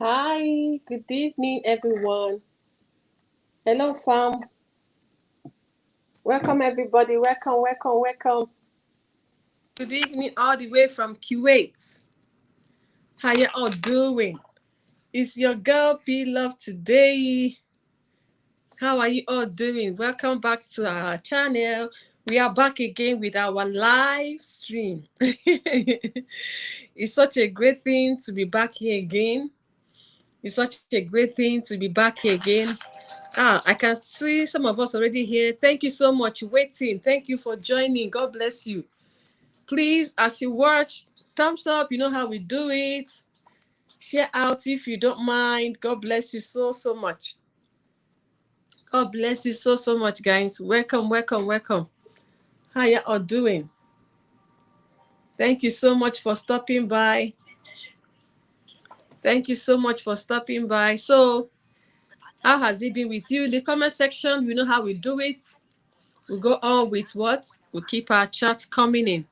Hi, good evening, everyone. Hello, fam. Welcome, everybody. Welcome, welcome, welcome. Good evening, all the way from Kuwait. How you all doing? It's your girl P Love today. How are you all doing? Welcome back to our channel. We are back again with our live stream. It's such a great thing to be back here again. It's such a great thing to be back here again. I can see some of us already here. Thank you so much waiting. Thank you for joining. God bless you. Please, as you watch, thumbs up. You know how we do it. Share out if you don't mind. God bless you so much. God bless you so much, guys. Welcome, welcome, welcome. How you all doing? Thank you so much for stopping by. Thank you so much for stopping by. So, how has it been with you? In the comment section, you know how we do it. We go on with what? We keep our chat coming in.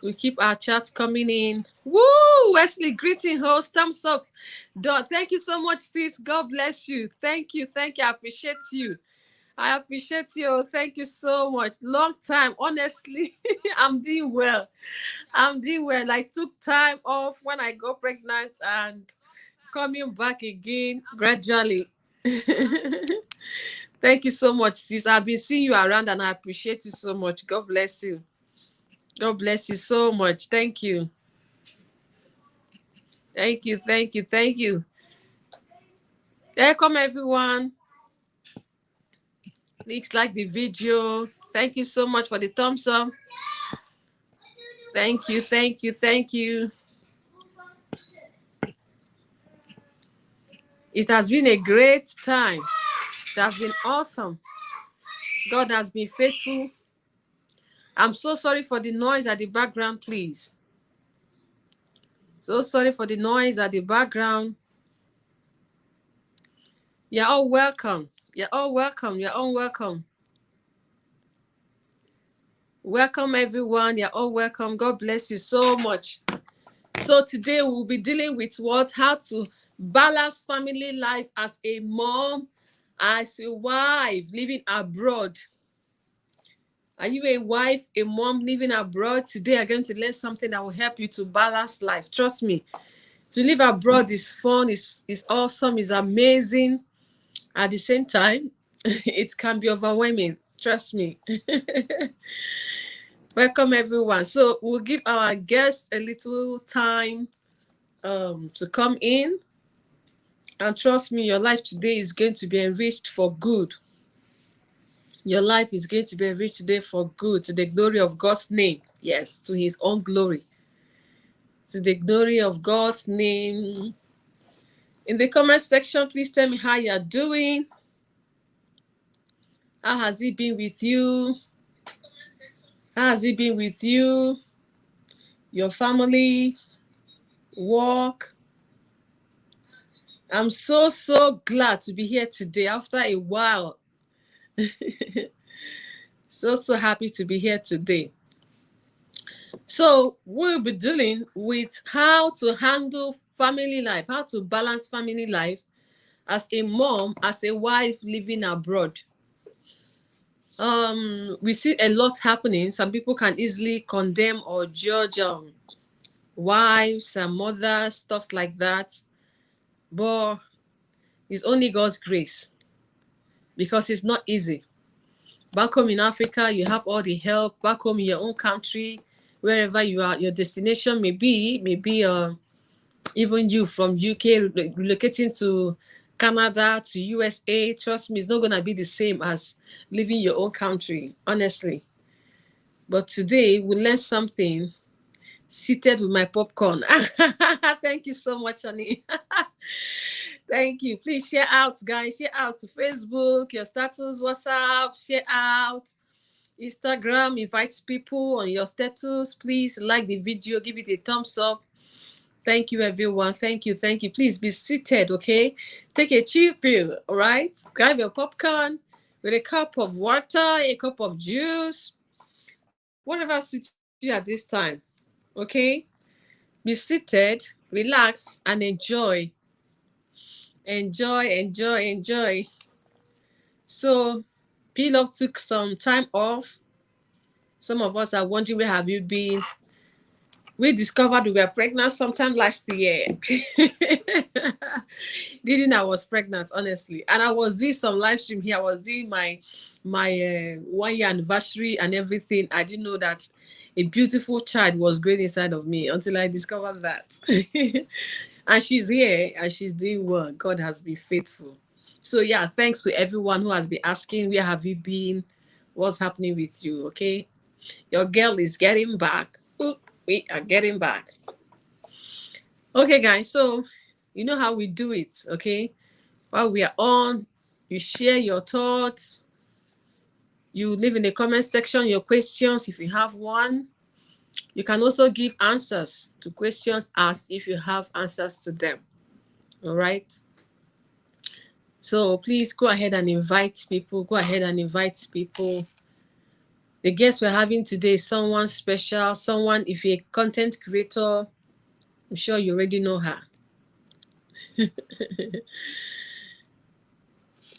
We keep our chat coming in. Woo! Wesley, greeting host. Thumbs up. Dot. Thank you so much, sis. God bless you. Thank you. Thank you. I appreciate you. I appreciate you. Thank you so much. Long time. Honestly, I'm doing well. I'm doing well. I took time off when I got pregnant and coming back again gradually. Thank you so much, sis. I've been seeing you around and I appreciate you so much. God bless you. God bless you so much. Thank you. Thank you. Thank you. Thank you. Welcome, everyone. Please like the video. Thank you so much for the thumbs up. Thank you. Thank you. Thank you. It has been a great time. It has been awesome. God has been faithful. I'm so sorry for the noise at the background, please. So sorry for the noise at the background. You're all welcome. You're all welcome. You're all welcome. Welcome, everyone. You're all welcome. God bless you so much. So today we'll be dealing with what? How to balance family life as a mom, as a wife living abroad. Are you a wife, a mom living abroad? Today I'm going to learn something that will help you to balance life. Trust me. To live abroad is fun, is awesome, is amazing. At the same time, it can be overwhelming. Trust me. Welcome, everyone. So we'll give our guests a little time to come in. And trust me, your life today is going to be enriched for good. Your life is going to be enriched today for good, to the glory of God's name. Yes, to his own glory. To the glory of God's name. In the comment section, please tell me how you're doing. How has it been with you? How has it been with you? Your family? Work? I'm so glad to be here today after a while. So happy to be here today. So we'll be dealing with how to handle family life, how to balance family life as a mom, as a wife living abroad. We see a lot happening. Some people can easily condemn or judge wives and mothers, stuff like that. But it's only God's grace, because it's not easy. Back home in Africa, you have all the help. Back home in your own country, wherever you are, your destination maybe even you from UK relocating to Canada, to USA, trust me, it's not going to be the same as living your own country, honestly. But today we learn something seated with my popcorn. Thank you so much, honey. Thank you. Please share out, guys. Share out to Facebook, your status, WhatsApp, share out. Instagram, invite people on your status. Please like the video, give it a thumbs up. Thank you, everyone. Thank you. Thank you. Please be seated, okay? Take a chill pill, all right? Grab your popcorn with a cup of water, a cup of juice, whatever suits you at this time, okay? Be seated. relax, and enjoy. Enjoy, enjoy, enjoy. So, P-Love took some time off. Some of us are wondering, where have you been? We discovered we were pregnant sometime last year. Didn't I was pregnant, honestly. And I was doing some live stream here. I was doing my 1 year anniversary and everything. I didn't know that a beautiful child was growing inside of me until I discovered that. And she's here and she's doing well. God has been faithful. So yeah, thanks to everyone who has been asking, where have you been? What's happening with you? Okay. Your girl is getting back. Ooh, we are getting back. Okay, guys. So you know how we do it, okay? While we are on, you share your thoughts. You leave in the comment section your questions if you have one. You can also give answers to questions asked if you have answers to them. All right. So please go ahead and invite people. Go ahead and invite people. The guest we're having today is someone special. Someone, if you're a content creator, I'm sure you already know her.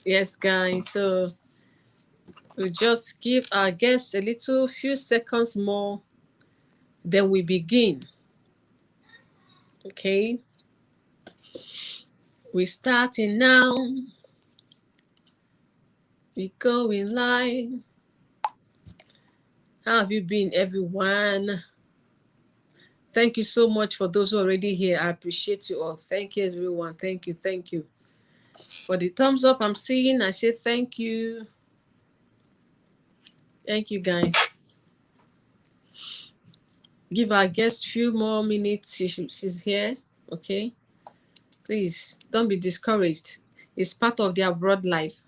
Yes, guys. So we'll just give our guests a little few seconds more, then we begin. Okay. We're starting now. We're going live. How have you been, everyone? Thank you so much for those who are already here. I appreciate you all. Thank you, everyone. Thank you. Thank you. For the thumbs up I'm seeing, I say thank you. Thank you, guys. Give our guest a few more minutes. She's here. Okay. Please don't be discouraged. It's part of their broad life.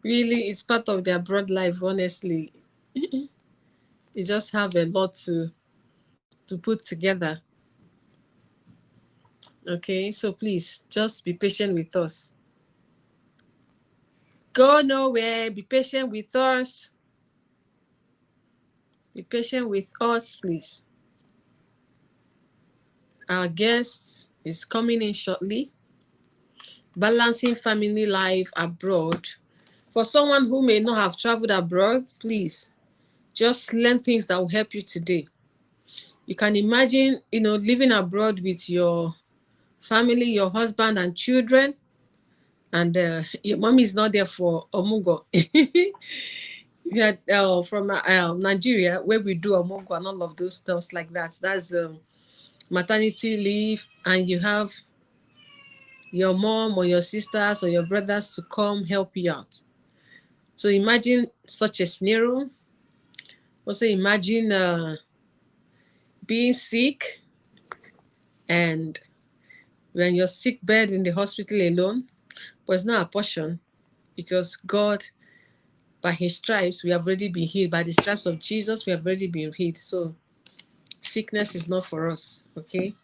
Really, it's part of their broad life, honestly. You just have a lot to put together. Okay, so please just be patient with us. Go nowhere. Be patient with us. Be patient with us, please. Our guest is coming in shortly. Balancing family life abroad. For someone who may not have traveled abroad, please just learn things that will help you today. You can imagine, living abroad with your family, your husband and children, and your mommy is not there for omugo. We had from Nigeria, where we do omugo and all of those stuff like that. That's maternity leave, and you have your mom or your sisters or your brothers to come help you out. So imagine such a scenario. Also imagine being sick, and when you're sick bed in the hospital alone, but it's not a portion, because God, by his stripes, we have already been healed. By the stripes of Jesus, we have already been healed. So sickness is not for us. Okay.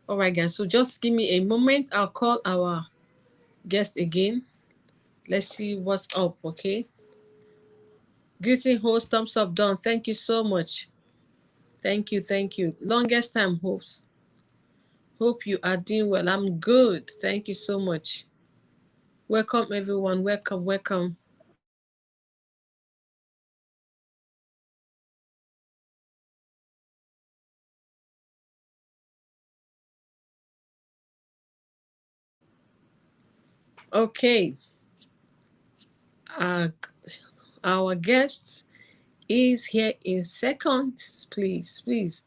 All right, guys. So just give me a moment. I'll call our guest again. Let's see what's up. Okay. Greeting host, thumbs up done. Thank you so much. Thank you. Thank you. Longest time host. Hope you are doing well. I'm good. Thank you so much. Welcome, everyone. Welcome, welcome. Okay. Uh, our guest is here in seconds. Please, please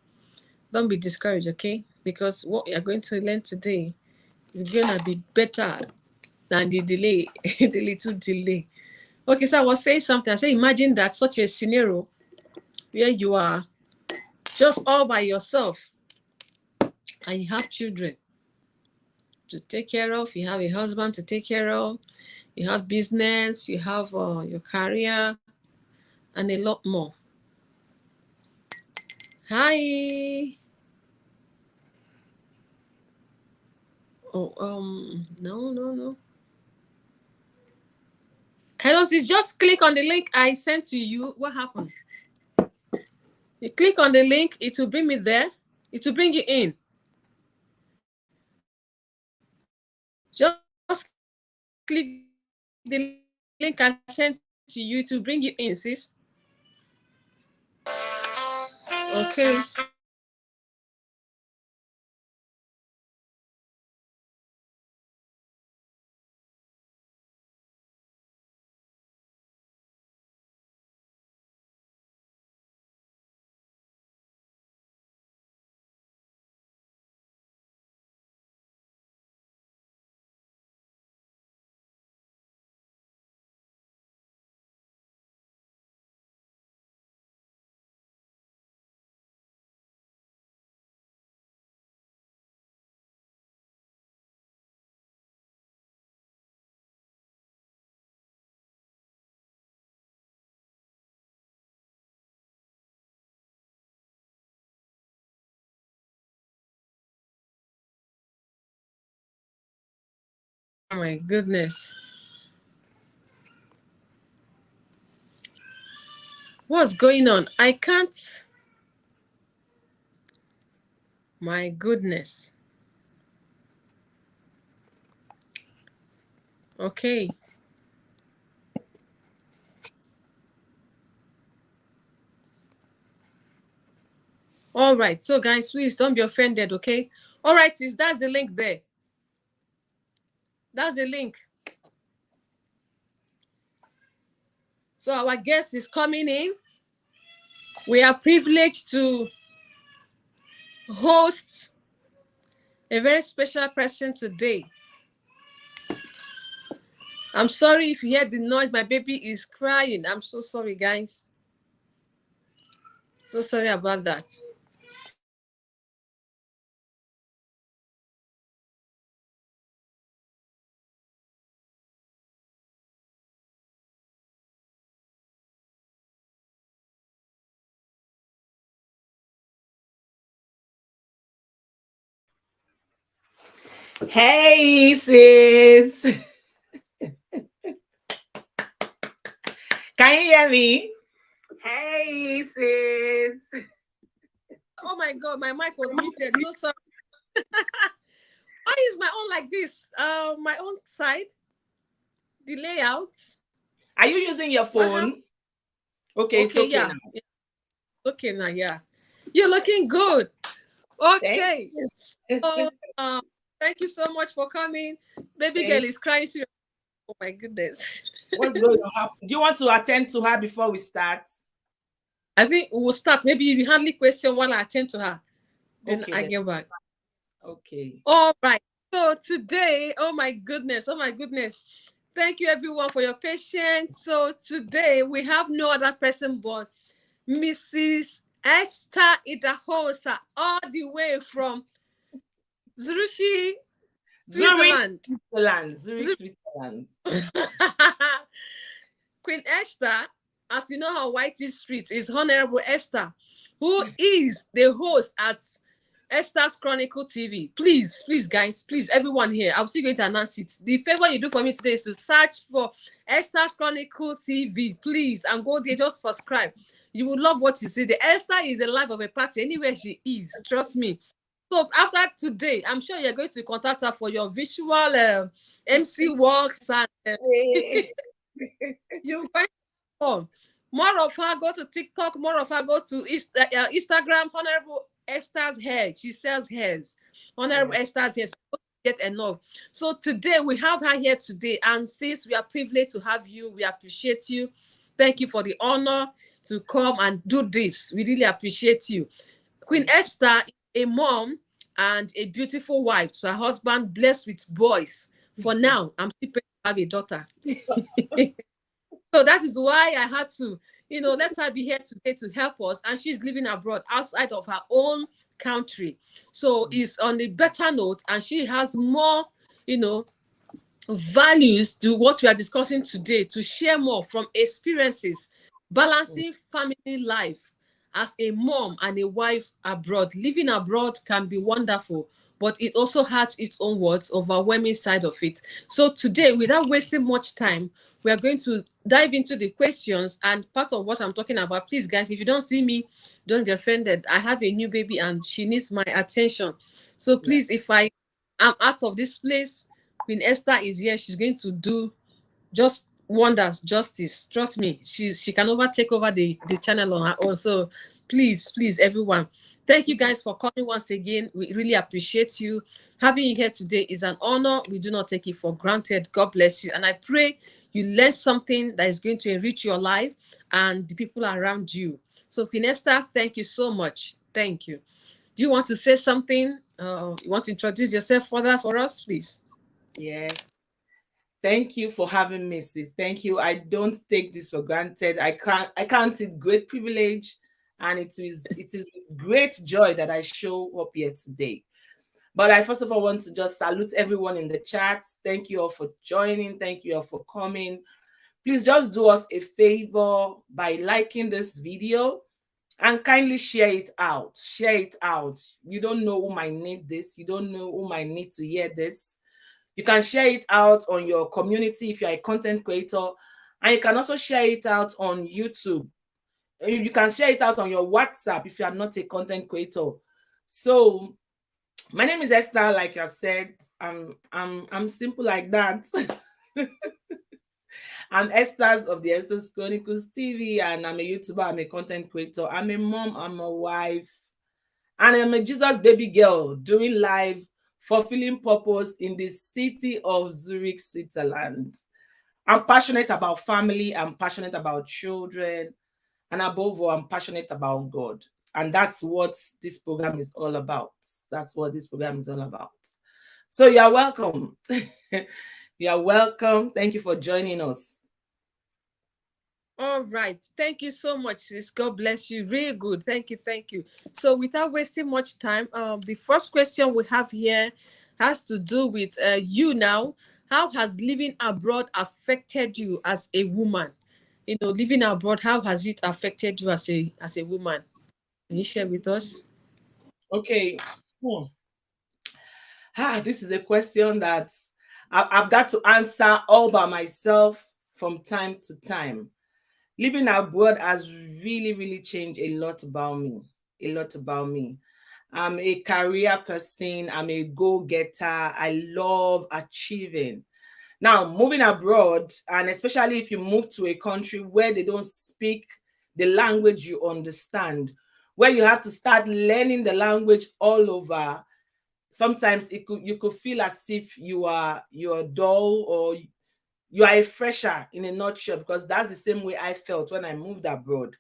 don't be discouraged, okay? Because what we are going to learn today is going to be better than the delay, the little delay. Okay, so I was saying something. I said, imagine that such a scenario where you are just all by yourself and you have children to take care of, you have a husband to take care of, you have business, you have your career, and a lot more. Hi. Oh, no, no, no. Hello, sis, just click on the link I sent to you. What happened? You click on the link, it will bring me there. It will bring you in. Just click the link I sent to you to bring you in, sis. Okay. Oh my goodness. What's going on? I can't. My goodness. Okay. All right. So, guys, please don't be offended, okay? All right, sis, that's the link there. That's the link. So, our guest is coming in. We are privileged to host a very special person today. I'm sorry if you hear the noise. My baby is crying. I'm so sorry, guys. So sorry about that. Hey, sis. Can you hear me? Hey, sis. Oh my God, my mic was muted. So sorry. Why is my own like this? My own side, the layout. Are you using your What happened? phone? Okay, it's Okay, okay yeah. now. Yeah. Okay, now, yeah. You're looking good. Thank Okay. you. So, thank you so much for coming. Baby girl Thank is crying. Oh my goodness. What's going to happen? Do you want to attend to her before we start? I think we'll start. Maybe if you handle question while I attend to her, then Okay, I then. get back. Okay. All right. So today, oh my goodness, oh my goodness. Thank you everyone for your patience. So today we have no other person but Mrs. Esther Idahosa, all the way from Zurich, Zurich, Switzerland. Switzerland. Zurich, Switzerland. Queen Esther, as you know, her Whitey Street is Honorable Esther, who is the host at Esther's Chronicle TV. Please, please, guys, please, everyone here, I'm still going to announce it. The favor you do for me today is to search for Esther's Chronicle TV, please, and go there, just subscribe. You will love what you see. The Esther is the life of a party anywhere she is. Trust me. So after today, I'm sure you're going to contact her for your visual MC works and you're going to more of her go to TikTok, more of her go to Instagram. Honorable Esther's hair. She sells hairs. Honorable Esther's hair. So get enough. So today we have her here today. And sis, we are privileged to have you. We appreciate you. Thank you for the honor to come and do this. We really appreciate you. Queen Esther is a mom and a beautiful wife to her husband, blessed with boys. For now, I'm still praying to have a daughter. So that is why I had to, let her be here today to help us. And she's living abroad outside of her own country. So it's on a better note, and she has more, values to what we are discussing today to share more from experiences, balancing family life as a mom and a wife abroad. Living abroad can be wonderful, but it also has its own words, overwhelming side of it. So today, without wasting much time, We are going to dive into the questions, and part of what I'm talking about. Please, guys, if you don't see me, don't be offended. I have a new baby and she needs my attention. So Yeah. please, if I am out of this place, Queen Esther is here. She's going to do just wonders, justice. Trust me, she can take over the channel on her own. So please, everyone, thank you guys for coming once again. We really appreciate you. Having you here today is an honor. We do not take it for granted. God bless you, and I pray you learn something that is going to enrich your life and the people around you. So Finesta, thank you so much. Thank you. Do you want to say something? You want to introduce yourself further for us, please? Yes. Thank you for having me, sis. Thank you. I don't take this for granted. I count it great privilege, and it is with great joy that I show up here today. But I first of all want to just salute everyone in the chat. Thank you all for joining. Thank you all for coming. Please just do us a favor by liking this video and kindly share it out. Share it out. You don't know who might need this. You don't know who might need to hear this. You can share it out on your community if you're a content creator, and you can also share it out on YouTube. You can share it out on your WhatsApp if you are not a content creator. So my name is Esther, like I said. I'm simple like that. I'm Esther's of the Esther's Chronicles TV, and I'm a YouTuber, I'm a content creator, I'm a mom, I'm a wife, and I'm a Jesus baby girl doing live fulfilling purpose in the city of Zurich, Switzerland. I'm passionate about family, I'm passionate about children, and above all, I'm passionate about God. And that's what this program is all about. That's what this program is all about. So you're welcome. You're welcome. Thank you for joining us. All right. Thank you so much, sis. God bless you. Really good. Thank you. Thank you. So, without wasting much time, the first question we have here has to do with you now. How has living abroad affected you as a woman? You know, living abroad, how has it affected you as a woman? Can you share with us? Okay. Hmm. This is a question that I've got to answer all by myself from time to time. Living abroad has really, really changed a lot about me. A lot about me. I'm a career person, I'm a go getter, I love achieving. Now, moving abroad, and especially if you move to a country where they don't speak the language you understand, where you have to start learning the language all over, sometimes you could feel as if you're dull, or you are a fresher in a nutshell, because that's the same way I felt when I moved abroad.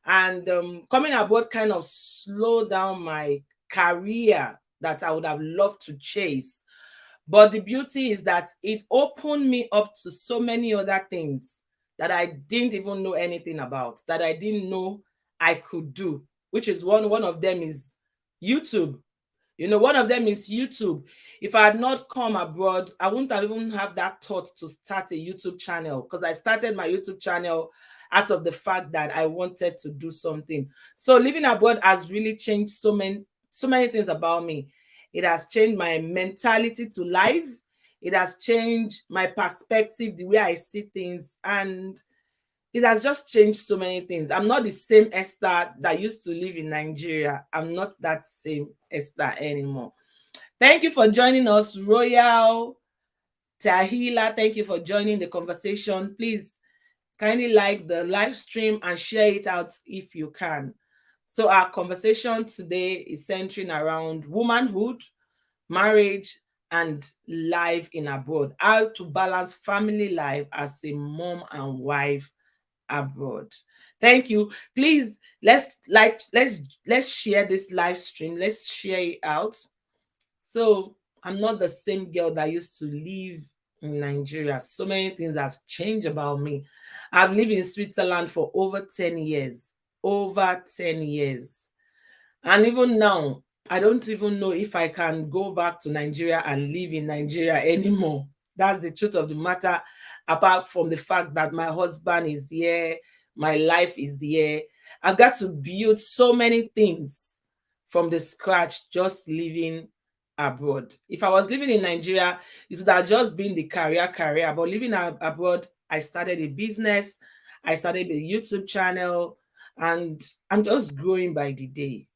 And coming abroad kind of slowed down my career that I would have loved to chase. But the beauty is that it opened me up to so many other things that I didn't even know anything about, that I didn't know I could do, which is one of them is YouTube. One of them is YouTube. If I had not come abroad, I wouldn't have even have that thought to start a YouTube channel, because I started my YouTube channel out of the fact that I wanted to do something. So living abroad has really changed so many things about me. It has changed my mentality to life. It has changed my perspective, the way I see things, and it has just changed so many things. I'm not the same Esther that used to live in Nigeria. I'm not that same Esther anymore. Thank you for joining us, Royal Tahila. Thank you for joining the conversation. Please kindly like the live stream and share it out if you can. So our conversation today is centering around womanhood, marriage, and life in abroad. How to balance family life as a mom and wife abroad. Thank you. Please let's share this live stream. Let's share it out. So I'm not the same girl that used to live in Nigeria. So many things have changed about me. I've lived in Switzerland for over 10 years. Over 10 years. And even now, I don't even know if I can go back to Nigeria and live in Nigeria anymore. That's the truth of the matter, apart from the fact that my husband is here, my life is here. I've got to build so many things from the scratch just living abroad. If I was living in Nigeria, it would have just been the career, but living abroad, I started a business, I started a YouTube channel, and I'm just growing by the day.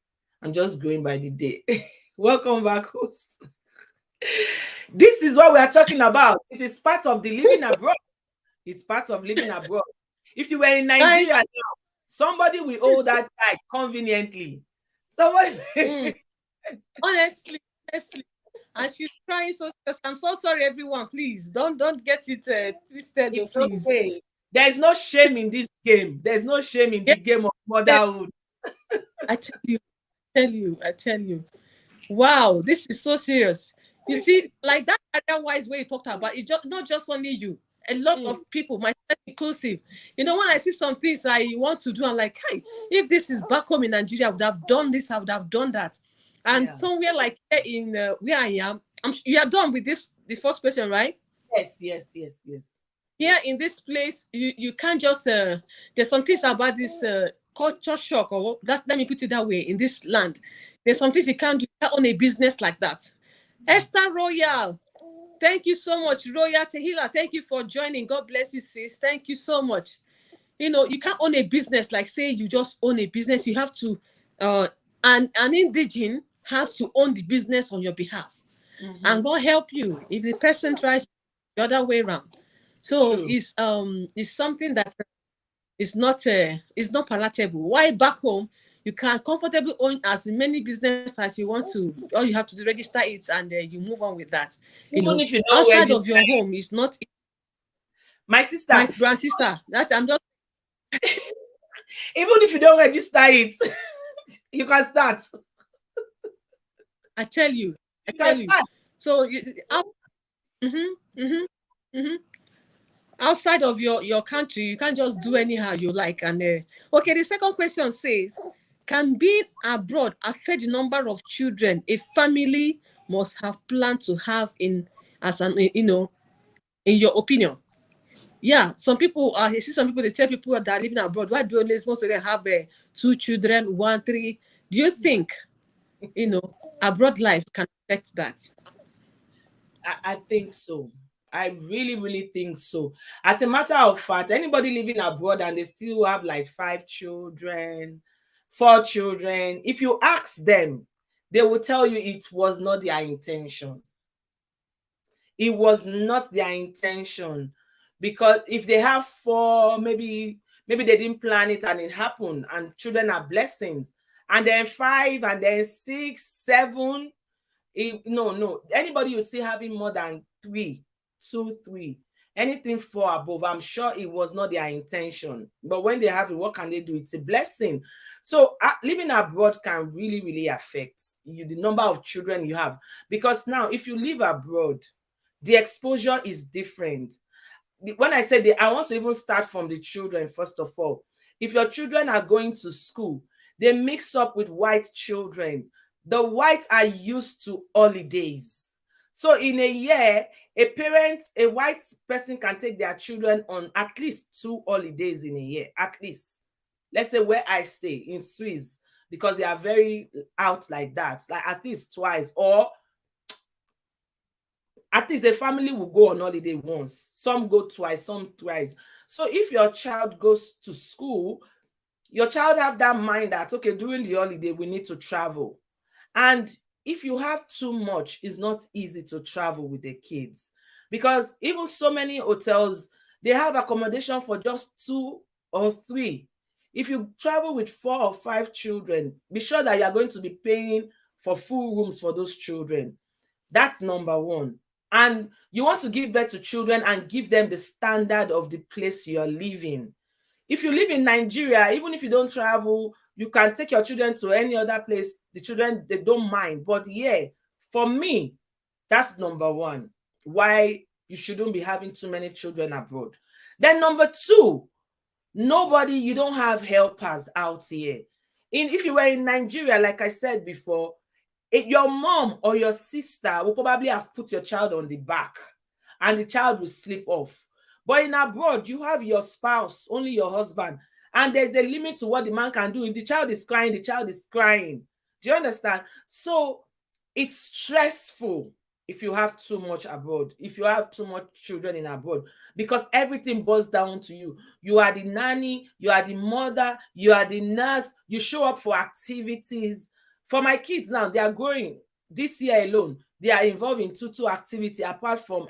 I'm just growing by the day. Welcome back, host. This is what we are talking about. It is part of the living abroad. It's part of living abroad. If you were in Guys, Nigeria now, somebody will hold that tag conveniently. Somebody. mm, honestly, honestly. And she's crying so serious. I'm so sorry, everyone. Please don't get it twisted, though, It's please. okay. There's no shame in this game. There's no shame in Yeah, the game of motherhood. I tell you. Wow, this is so serious. You see, like that career-wise way you talked about, it's just not just only you. A lot Mm, of people, myself inclusive. You know, when I see some things I want to do, I'm like, hey, if this is back home in Nigeria, I would have done this, I would have done that. And yeah. somewhere like here in where I am, you are done with this first question, right? Yes, yes, yes, yes. Here in this place, you can't just there's some things about this culture shock, or that, let me put it that way. In this land, there's some things you can't do. You can't own a business like that. Esther Royal, thank you so much. Royal Tehila, thank you for joining. God bless you, sis. Thank you so much. You know, you can't own a business like, say, you just own a business. You have to an indigene has to own the business on your behalf, and Mm-hmm. God help you if the person tries the other way around. So True. it's something that is not palatable. Why back home you can comfortably own as many business as you want to. All you have to do, register it, and you move on with that. You Even know, if you don't outside of register your it, home is not. my My sister, brother sister. That I'm just. even if you don't register it, you can start. I tell you. I You tell can you. start. So mm-hmm, mm-hmm, mm-hmm. Outside of your country, you can't just do anyhow you like. And okay, the second question says, can being abroad affect the number of children a family must have planned to have in, as an, in your opinion? Yeah, some people I see some people, they tell people that are living abroad, why do only most of them have two children, one, three? Do you think abroad life can affect that? I think so. I really, really think so. As a matter of fact, anybody living abroad and they still have like 5 children, 4 children, if you ask them, they will tell you it was not their intention. It was not their intention, because if they have four, maybe they didn't plan it and it happened, and children are blessings, and then five, and then six, seven. No, no. Anybody you see having more than three, two, three, anything four above, I'm sure it was not their intention. But when they have it, what can they do? It's a blessing. So living abroad can really, really affect you, the number of children you have. Because now, if you live abroad, the exposure is different. When I say I want to even start from the children, first of all. If your children are going to school, they mix up with white children. The whites are used to holidays. So in a year, a white person can take their children on at least 2 holidays in a year, at least. Let's say where I stay in Swiss, because they are very out like that, like at least twice, or at least a family will go on holiday once. Some go twice, some thrice. So if your child goes to school, your child have that mind that, okay, during the holiday we need to travel. And if you have too much, it's not easy to travel with the kids, because even so many hotels, they have accommodation for just 2 or 3. If you travel with 4 or 5 children, be sure that you are going to be paying for full rooms for those children. That's number one. And you want to give birth to children and give them the standard of the place you're living. If you live in Nigeria, even if you don't travel, you can take your children to any other place. The children, they don't mind. But yeah, for me, that's number one. Why you shouldn't be having too many children abroad. Then number two, you don't have helpers out here. If you were in Nigeria, like I said before, your mom or your sister will probably have put your child on the back and the child will slip off. But in abroad, you have your spouse, only your husband, and there's a limit to what the man can do. If the child is crying, the child is crying. Do you understand? So it's stressful. if you have too much abroad, if you have too much children in abroad, because everything boils down to you. You are the nanny, you are the mother, you are the nurse, you show up for activities. For my kids now, they are growing. This year alone, they are involved in two activity apart from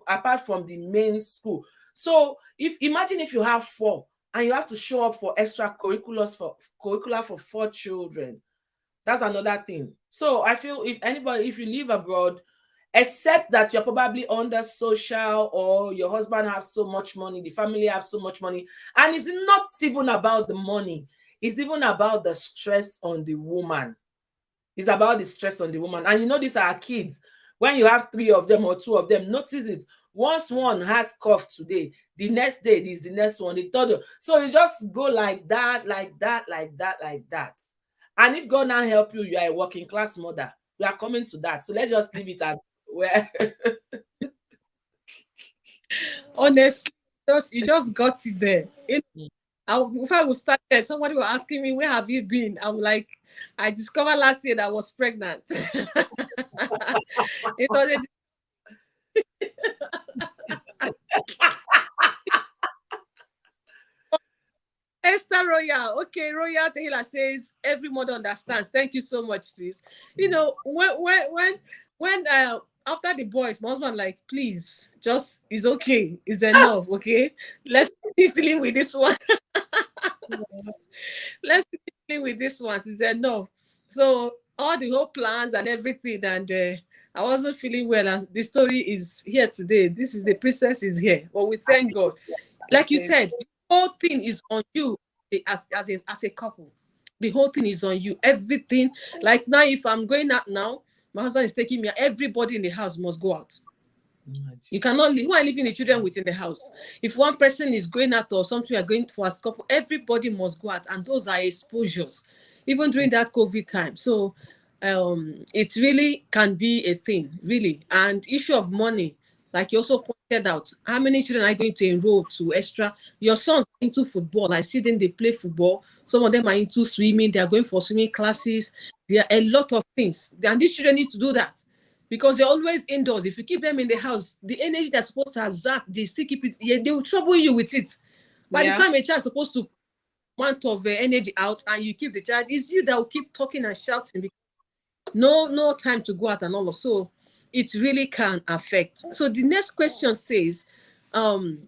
apart from the main school. So if imagine if you have four and you have to show up for extracurriculars for curricular for four children, that's another thing. So I feel if you live abroad, except that you're probably under social or your husband has so much money, the family have so much money, and it's not even about the money, it's even about the stress on the woman. It's about the stress on the woman. And you know, these are kids. When you have three of them or two of them, notice it. Once one has cough today, the next day is the next one, the third one. So you just go like that, like that, like that, like that. And if God now help you, you are a working class mother. We are coming to that. So let's just leave it at where. Honestly, you just got it there. If I would start there, somebody was asking me, "Where have you been?" I'm like, "I discovered last year that I was pregnant." It was a Esther Royal. Okay, Royal Taylor says every mother understands. Thank you so much, sis. You know, when after the boys, my husband like, please, just it's okay, it's enough, okay. Let's dealing with this one. Let's deal with this one. It's enough. So all the whole plans and everything, and I wasn't feeling well. And the story is here today. This is the princess is here. But we thank God. Like you said, the whole thing is on you as a couple. The whole thing is on you. Everything. Like now, if I'm going out now, my husband is taking me. Everybody in the house must go out. You cannot leave. Who are leaving the children within the house? If one person is going out or something, you are going for as couple, everybody must go out, and those are exposures, even during that COVID time. So, it really can be a thing, really. And issue of money, like you also pointed out, how many children are going to enroll to extra? Your sons are into football. I see them; they play football. Some of them are into swimming. They are going for swimming classes. There are a lot of things, and these children need to do that because they're always indoors. If you keep them in the house, the energy they're supposed to zap, they still keep it. Yeah, they will trouble you with it. By the Yeah. time a child is supposed to want of energy out, and you keep the child, it's you that will keep talking and shouting. No time to go out and all of so. It really can affect. So the next question says, um,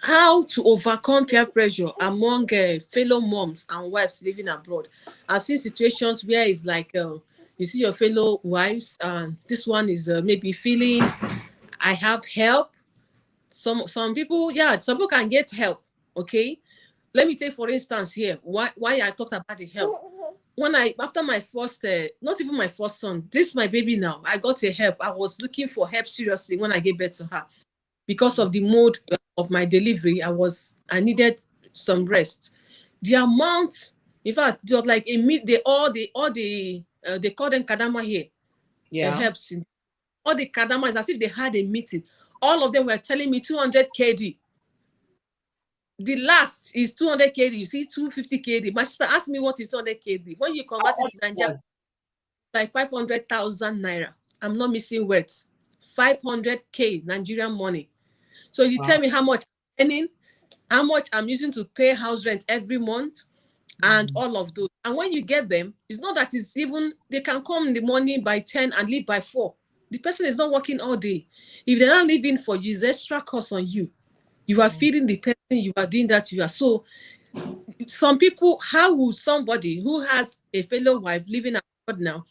how to overcome peer pressure among fellow moms and wives living abroad. I've seen situations where it's like you see your fellow wives, and this one is maybe feeling I have help. Some people, yeah, some people can get help. Okay, let me take for instance here why I talked about the help. When I after my first, not even my first son, this my baby now, I got a help. I was looking for help seriously when I gave birth to her because of the mode of my delivery. I needed some rest. The amount, in fact, they were like a meet they call them kadama here. It Yeah. helps in all the kadamas as if they had a meeting. All of them were telling me 200 kd. The last is 200 kd. You see, 250 kd. My sister asked me what is 200 kd. When you How convert it much to is Nigeria, that? like 500,000 naira. I'm not missing words. 500k Nigerian money. So you tell Wow. me how much I'm earning, how much I'm using to pay house rent every month, and all of those. And when you get them, it's not that it's even, they can come in the morning by 10 and leave by 4. The person is not working all day. If they're not leaving for you, it's extra cost on you. You are feeding the person, you are doing that, you are. So some people, how will somebody who has a fellow wife living abroad now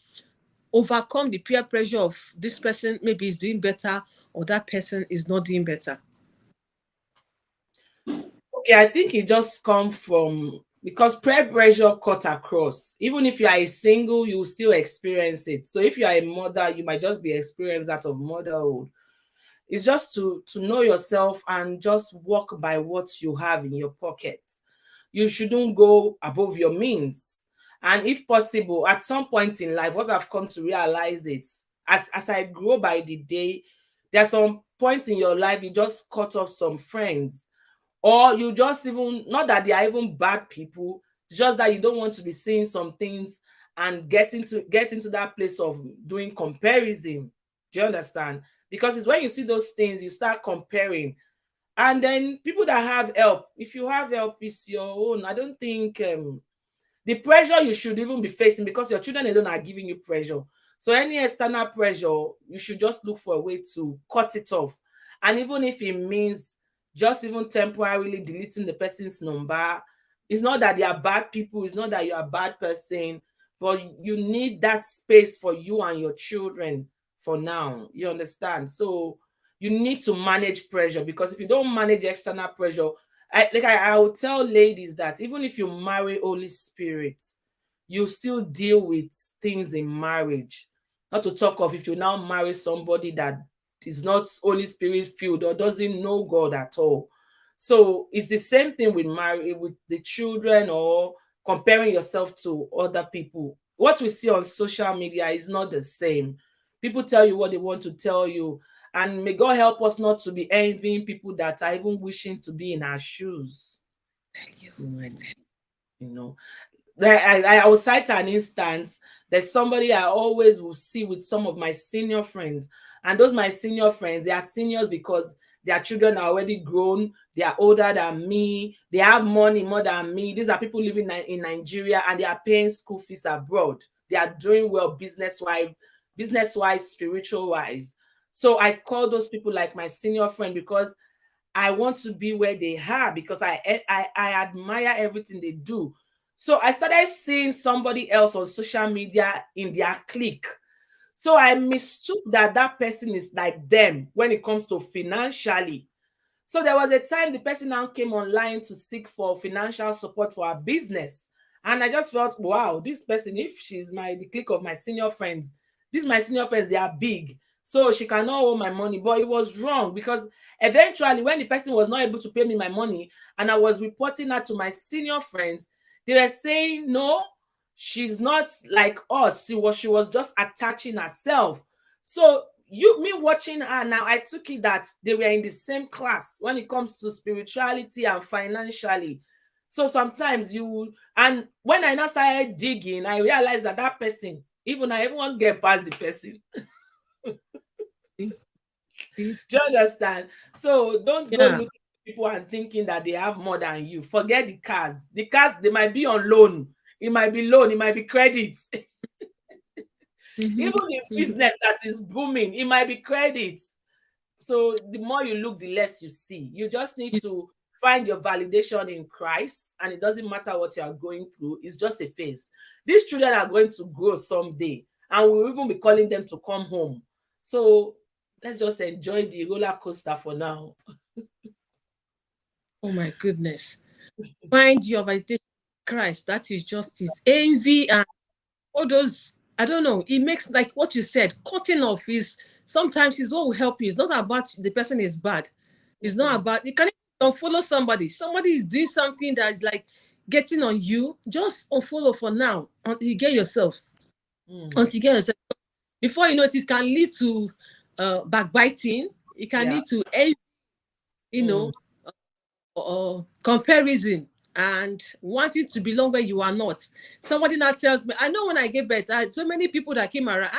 overcome the peer pressure of this person maybe is doing better or that person is not doing better? Okay, I think it just come from because peer pressure cut across. Even if you are a single, you will still experience it. So if you are a mother, you might just be experiencing that of motherhood. It's just to know yourself and just walk by what you have in your pocket. You shouldn't go above your means. And if possible, at some point in life, what I've come to realize it as I grow by the day, there's some point in your life you just cut off some friends, or you just even not that they are even bad people, just that you don't want to be seeing some things and get into that place of doing comparison. Do you understand? Because it's when you see those things, you start comparing. And then people that have help, if you have help, it's your own. I don't think the pressure you should even be facing, because your children alone are giving you pressure. So any external pressure, you should just look for a way to cut it off. And even if it means just even temporarily deleting the person's number, it's not that they are bad people, it's not that you are a bad person, but you need that space for you and your children for now. You understand? So you need to manage pressure, because if you don't manage external pressure, I will tell ladies that even if you marry Holy Spirit, you still deal with things in marriage. Not to talk of if you now marry somebody that is not Holy Spirit filled or doesn't know God at all. So it's the same thing with with the children, or comparing yourself to other people. What we see on social media is not the same. People tell you what they want to tell you, and may God help us not to be envying people that are even wishing to be in our shoes. Tell you, I Mm, tell you know, I will cite an instance. There's somebody I always will see with some of my senior friends. And those my senior friends, they are seniors because their children are already grown. They are older than me. They have money more than me. These are people living in Nigeria, and they are paying school fees abroad. They are doing well business wise, spiritual wise. So I call those people like my senior friend, because I want to be where they are, because I admire everything they do. So I started seeing somebody else on social media in their clique. So I mistook that that person is like them when it comes to financially. So there was a time the person now came online to seek for financial support for her business. And I just felt, wow, this person, if she's the clique of my senior friends, these my senior friends, they are big. So she cannot owe my money. But it was wrong, because eventually when the person was not able to pay me my money and I was reporting that to my senior friends, they were saying, no, she's not like us. She was just attaching herself. So me watching her now, I took it that they were in the same class when it comes to spirituality and financially. So sometimes and when I now started digging, I realized that that person, even I even want to get past the person. you. See? Do you understand? So don't go Yeah. looking at people and thinking that they have more than you. Forget the cars. The cars, they might be on loan. It might be loan, it might be credit. Mm-hmm. Even in Mm-hmm. business that is booming, it might be credit. So the more you look, the less you see. You just need to find your validation in Christ, and it doesn't matter what you are going through. It's just a phase. These children are going to grow someday, and we'll even be calling them to come home. So let's just enjoy the roller coaster for now. Oh my goodness. Find your validation in Christ. That is justice. Envy and all those, I don't know, it makes, like what you said, cutting off is sometimes is what will help you. It's not about the person is bad. It's not Mhm. about, you can even unfollow somebody. Somebody is doing something that is like getting on you. Just unfollow for now until you get yourself. Mm. Until you get yourself. Before you know it, it can lead to backbiting. It can Yeah. lead to envy, you Mm. know, or comparison and wanting to belong where you are not. Somebody now tells me, I know when I get better, so many people that came around,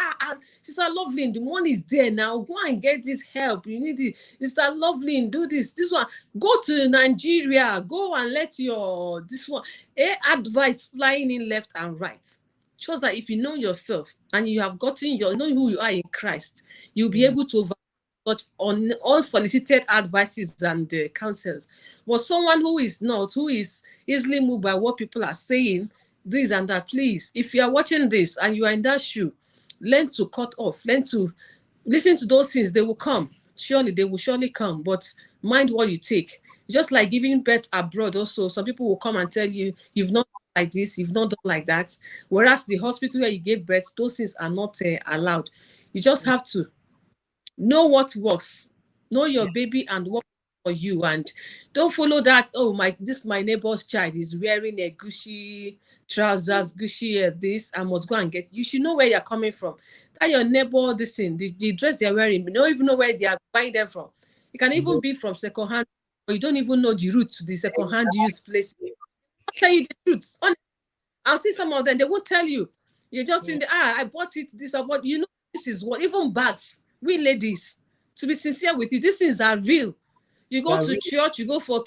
Sister Loveline, the money is there now. Go and get this help. You need it. Sister Loveline, do this one. Go to Nigeria. Go and let your this one. Advice flying in left and right. Shows that if you know yourself and you have gotten know who you are in Christ, you'll be Mm. able to such unsolicited advices and counsels. But someone who is not, who is easily moved by what people are saying, this and that, please, if you are watching this and you are in that shoe, learn to cut off, learn to listen to those things. They will come. Surely, they will surely come. But mind what you take. Just like giving birth abroad, also, some people will come and tell you, you've not done like this, you've not done like that. Whereas the hospital where you gave birth, those things are not allowed. You just have to know what works, know your Yeah. baby and what for you, and don't follow that. Oh, my neighbor's child is wearing a Gucci trousers, Gucci this, I must go and get. You should know where you're coming from. That your neighbor, this thing, the dress they're wearing, you don't even know where they are buying them from. It can even Mhm. be from second hand, but you don't even know the route to the second hand use place. Exactly. I'll tell you the truth. I'll see some of them, they won't tell you. You're just in Mm. the I bought it, this, I bought, this is what, even bags. We ladies, to be sincere with you, these things are real. You go Yeah, to really. church, you go for,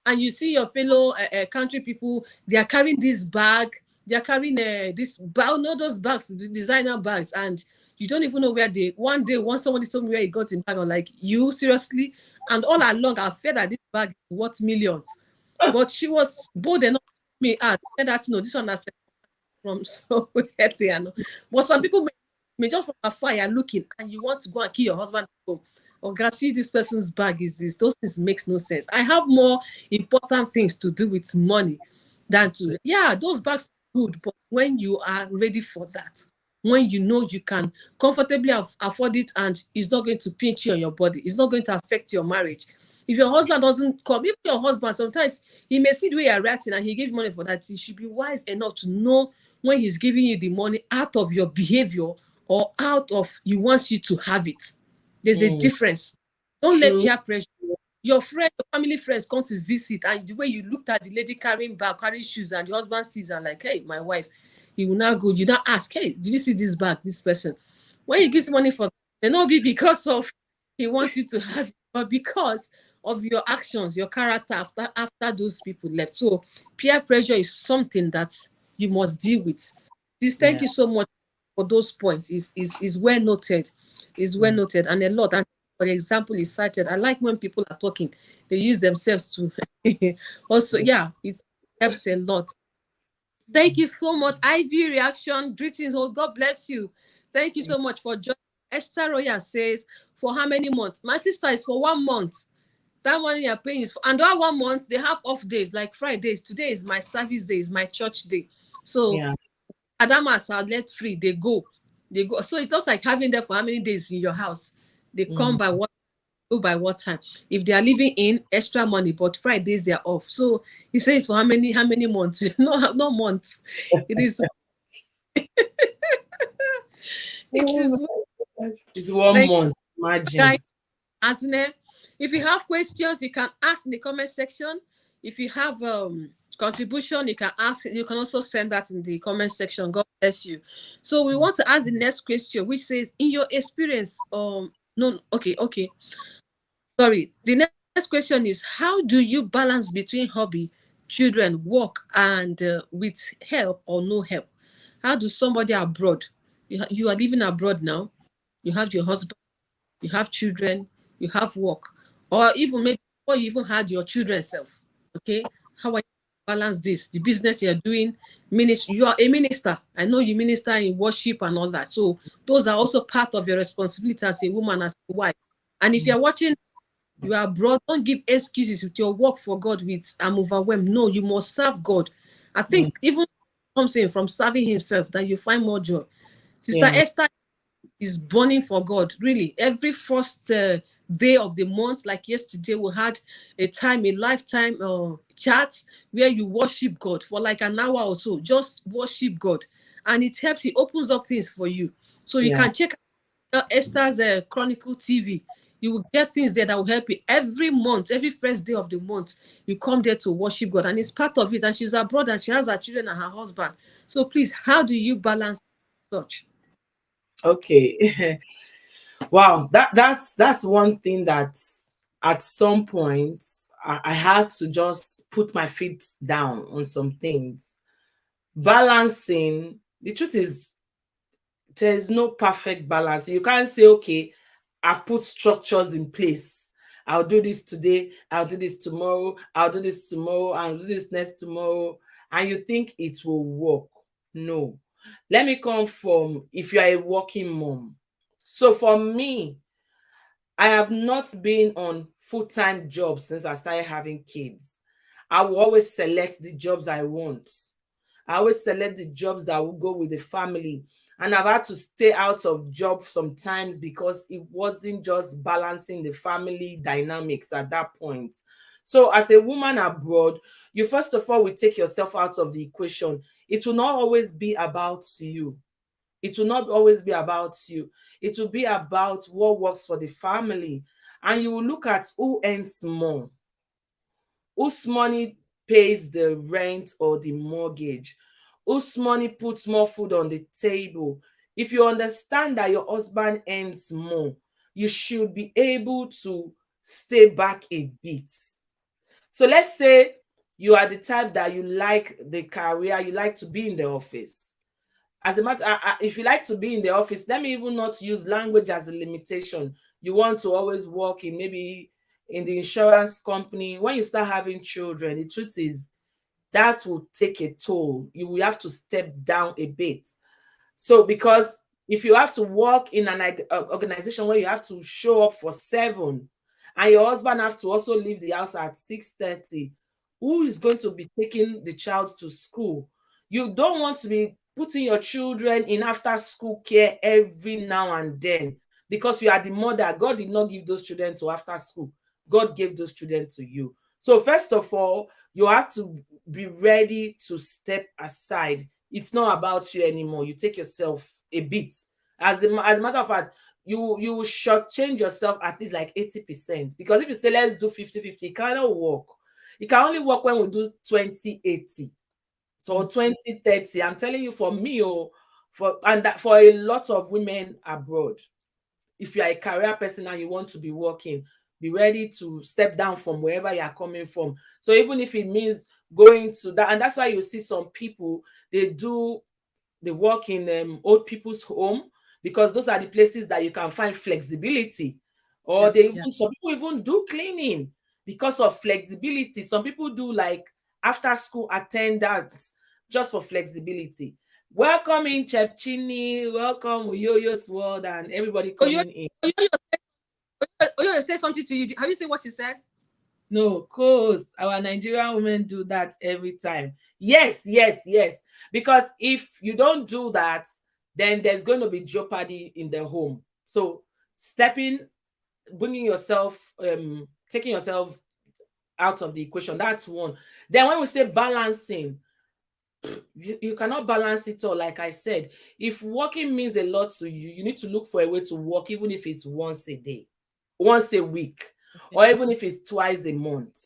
and you see your fellow country people, they are carrying this bag, they are carrying this bag, no, those bags, the designer bags, and you don't even know where they. One day, once somebody told me where he got the bag, I'm like, you seriously? And all along, I felt that this bag is worth millions. But she was bold enough to me, said that, this one has from somewhere there. No. But some people may just from afar you're looking and you want to go and kill your husband at home. Oh God, see this person's bag is this. Those things makes no sense. I have more important things to do with money than to, yeah, those bags are good, but when you are ready for that, when you know you can comfortably afford it and it's not going to pinch you on your body, it's not going to affect your marriage. If your husband doesn't come, even your husband, sometimes he may see the way you're reacting and he gave money for that. He should be wise enough to know when he's giving you the money out of your behavior or out of he wants you to have it. There's a Mm, difference. Don't let true. peer pressure. Your friend, your family friends come to visit, and the way you looked at the lady carrying bag, carrying shoes, and the husband sees and like, hey, my wife, he will now go. You now ask, hey, did you see this bag, this person? When he gives money for, it may not be because of he wants you to have it, but because of your actions, your character after those people left. So peer pressure is something that you must deal with. This, thank Yeah. you so much for those points. Is well noted. Is well Mm, noted and a lot. And for the example is cited, I like when people are talking, they use themselves to also, mm, yeah, it helps a lot. Thank you so much. IV reaction. Greetings. Oh, God bless you. Thank you so much for joining. Esther Roya says, for how many months? My sister is for 1 month. That money you're paying is for, and that 1 month, they have off days like Fridays. Today is my service day, is my church day. So yeah. Adamas are let free. They go. They go. So it's just like having them for how many days in your house. They come Mm, by what go by what time. If they are living in extra money, but Fridays they are off. So he says for how many months? No months. It is it oh is my God. It's 1 month. guys, Imagine. asking it. If you have questions, you can ask in the comment section. If you have contribution, you can ask. You can also send that in the comment section. God bless you. So we want to ask the next question, which says, in your experience, no, okay. Sorry. The next question is, how do you balance between hobby, children, work, and with help or no help? How do somebody abroad? You are living abroad now. You have your husband, you have children, you have work, or even maybe before you even had your children self. Okay, how are you balance this? The business you're doing, ministry. You are a minister. I know you minister in worship and all that. So those are also part of your responsibility as a woman, as a wife. And if you're watching, you are abroad, don't give excuses with your work for God with I'm overwhelmed. No, you must serve God. I Mm, think even comes in from serving himself that you find more joy. Sister yeah. Esther is burning for God. Really, every first day of the month, like yesterday, we had a time, a lifetime chat where you worship God for like an hour or so. Just worship God, and it helps. It opens up things for you, so you Yeah. can check Esther's Chronicle TV. You will get things there that will help you every month, every first day of the month. You come there to worship God, and it's part of it. And she's abroad, and she has her children and her husband. So please, how do you balance such? Okay. Wow. That's one thing that at some point I had to just put my feet down on some things. Balancing. The truth is, there's no perfect balance. You can't say, okay, I've put structures in place. I'll do this today, I'll do this tomorrow, I'll do this tomorrow, I'll do this next tomorrow, and you think it will work. No. Let me come from if you are a working mom. So for me, I have not been on full-time jobs since I started having kids. I will always select the jobs I want. I always select the jobs that will go with the family. And I've had to stay out of job sometimes because it wasn't just balancing the family dynamics at that point. So as a woman abroad, you first of all will take yourself out of the equation. It will not always be about you. It will not always be about you. It will be about what works for the family. And you will look at who earns more, whose money pays the rent or the mortgage, whose money puts more food on the table. If you understand that your husband earns more, you should be able to stay back a bit. So let's say you are the type that you like the career, you like to be in the office. As a matter, if you like to be in the office, let me even not use language as a limitation. You want to always work in maybe in the insurance company. When you start having children, the truth is that will take a toll. You will have to step down a bit. So because if you have to work in an organization where you have to show up for 7 and your husband have to also leave the house at 6:30, who is going to be taking the child to school? You don't want to be putting your children in after school care every now and then because you are the mother. God did not give those children to after school. God gave those children to you. So first of all, you have to be ready to step aside. It's not about you anymore. You take yourself a bit. As a matter of fact, you will shortchange yourself at least like 80%. Because if you say let's do 50-50, it cannot work. It can only work when we do 20-80 or 20-30. I'm telling you, for me, for a lot of women abroad, if you are a career person and you want to be working, be ready to step down from wherever you are coming from. So even if it means going to that, and that's why you see some people, they work in old people's home, because those are the places that you can find flexibility. Or Yeah, they yeah. even, some people even do cleaning because of flexibility. Some people do like after school attendance just for flexibility. Welcome in, Chef Chini. Welcome, Yo-Yo's World, and everybody Oyo, coming in. Oyo, Oyo say something to you. Have you seen what she said? No, cause our Nigerian women do that every time. Yes, yes, yes. Because if you don't do that, then there's going to be jeopardy in the home. So stepping, bringing yourself, taking yourself out of the equation. That's one. Then when we say balancing, you cannot balance it all. Like I said, if working means a lot to you, you need to look for a way to work, even if it's once a day, once a week, Okay. or even if it's twice a month.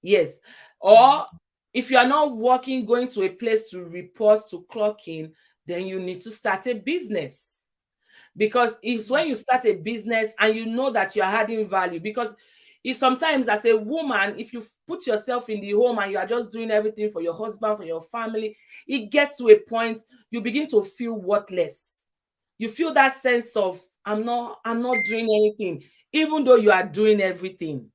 Yes. Mm. Or if you are not working, going to a place to report, to clock in, then you need to start a business. Because it's when you start a business and you know that you're adding value. Because if sometimes as a woman, if you put yourself in the home and you are just doing everything for your husband, for your family, it gets to a point you begin to feel worthless. You feel that sense of I'm not doing anything, even though you are doing everything.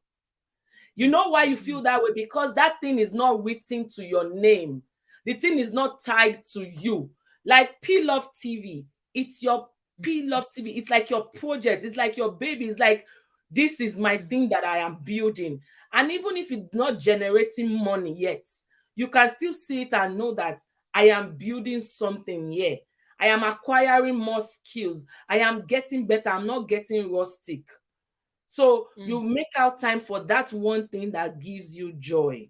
You know why you feel that way? Because that thing is not written to your name. The thing is not tied to you. Like P Love TV, it's your P Love TV. It's like your project. It's like your baby. It's like, this is my thing that I am building. And even if it's not generating money yet, you can still see it and know that I am building something here. I am acquiring more skills. I am getting better. I'm not getting rustic. So Mm. you make out time for that one thing that gives you joy.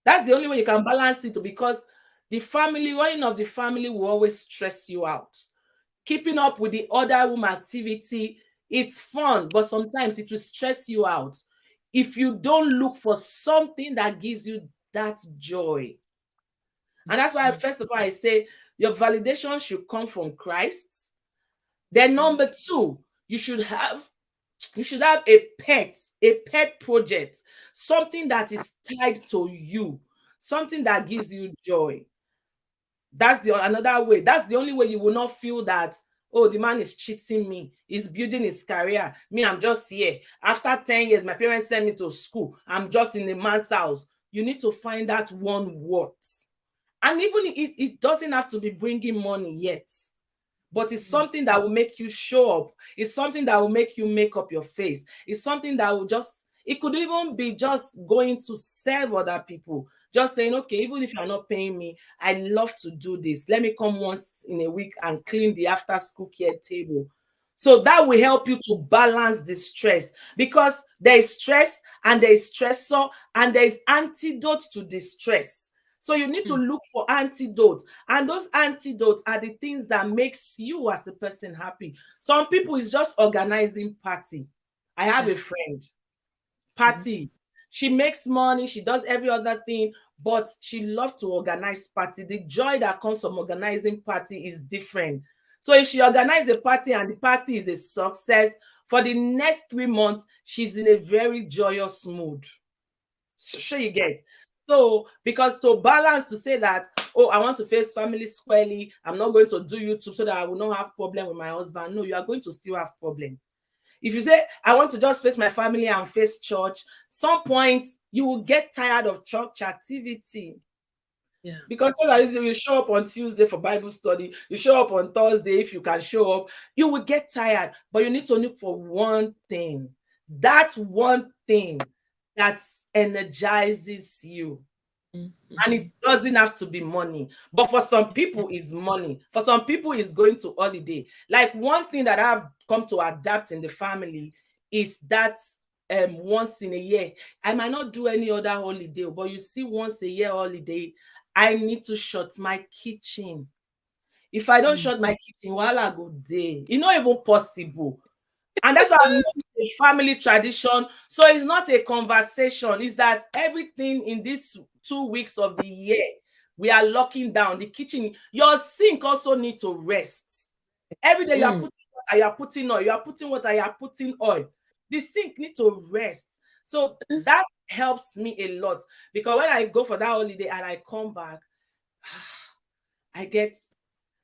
That's the only way you can balance it, because the family, running of the family will always stress you out. Keeping up with the other room activity, it's fun, but sometimes it will stress you out if you don't look for something that gives you that joy. And that's why, first of all, I say your validation should come from Christ. Then number two, you should have you should have a pet project, something that is tied to you, something that gives you joy. That's the another way. That's the only way you will not feel that, oh, the man is cheating me, he's building his career, me, I'm just here. After 10 years, my parents sent me to school, I'm just in the man's house. You need to find that one what. And even it doesn't have to be bringing money yet, but it's something that will make you show up. It's something that will make you make up your face. It's something that will just, it could even be just going to serve other people. Just saying, okay, even if you're not paying me, I love to do this. Let me come once in a week and clean the after school care table. So that will help you to balance the stress, because there is stress and there is stressor and there is antidote to the stress. So you need to Mm. look for antidote, and those antidotes are the things that makes you as a person happy. Some people is just organizing party. I have Yeah. a friend, Mhm. party. She makes money, she does every other thing, but she loves to organize party. The joy that comes from organizing party is different. So if she organized a party and the party is a success, for the next 3 months, she's in a very joyous mood. Sure, you get. So because to balance, to say that, oh, I want to face family squarely, I'm not going to do YouTube so that I will not have problem with my husband. No, you are going to still have problem. If you say I want to just face my family and face church, some point you will get tired of church activity. Yeah. Because so that you show up on Tuesday for Bible study, you show up on Thursday if you can show up, you will get tired. But you need to look for one thing. That's one thing that energizes you. And Mm-hmm. it doesn't have to be money. But for some people, it's money. For some people, it's going to holiday. Like one thing that I've come to adapt in the family is that once in a year, I might not do any other holiday, but you see, once a year holiday, I need to shut my kitchen. If I don't Mm. shut my kitchen, while I go day, it's not even possible. And that's why I've made it a family tradition. So it's not a conversation. It's that everything in these 2 weeks of the year, we are locking down the kitchen. Your sink also need to rest. Every day you are Mm. putting water, you are putting oil, you are putting water, you are putting oil. The sink need to rest. So that helps me a lot, because when I go for that holiday and I come back, I get,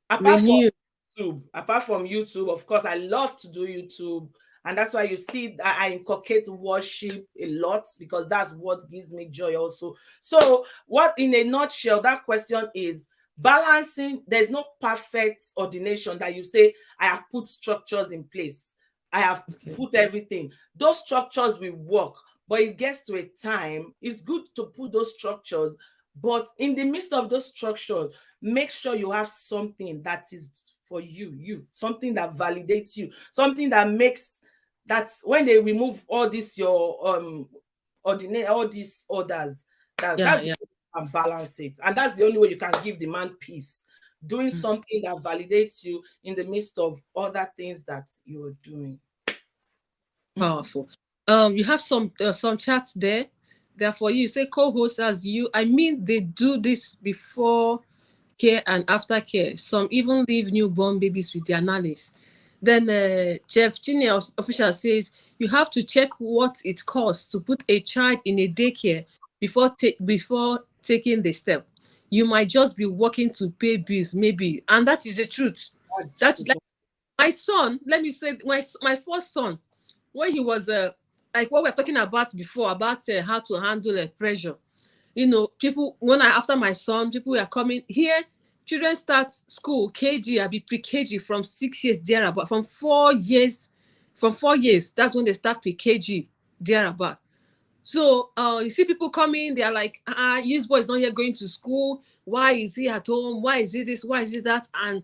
apart from Renew. YouTube, of course, I love to do YouTube. And that's why you see that I inculcate worship a lot, because that's what gives me joy also. So, what in a nutshell, that question is balancing. There's no perfect ordination that you say, I have put structures in place, I have Okay. put everything. Those structures will work, but it gets to a time, it's good to put those structures. But in the midst of those structures, make sure you have something that is for you, something that validates you, something that makes, that when they remove all this your ordinate all these orders, Yeah, that's the yeah. way you can balance it. And that's the only way you can give the man peace, doing Mm. something that validates you in the midst of other things that you are doing. Powerful. You have some chats there. Therefore, you say co-host as you. I mean, they do this before care and after care. Some even leave newborn babies with their nannies. Then Jeff Junior official says you have to check what it costs to put a child in a daycare before taking the step. You might just be working to pay bills, maybe, and that is the truth. That's That's the like point. my son. Let me say my first son, when he was like what we were talking about before, about how to handle pressure. People, when I after my son, people were coming here. Children start school KG, I be pre-KG from 6 years thereabout, from 4 years, that's when they start pre-KG thereabout. So you see people coming, they are like, his boy is not yet going to school, why is he at home, why is it this, why is it that? And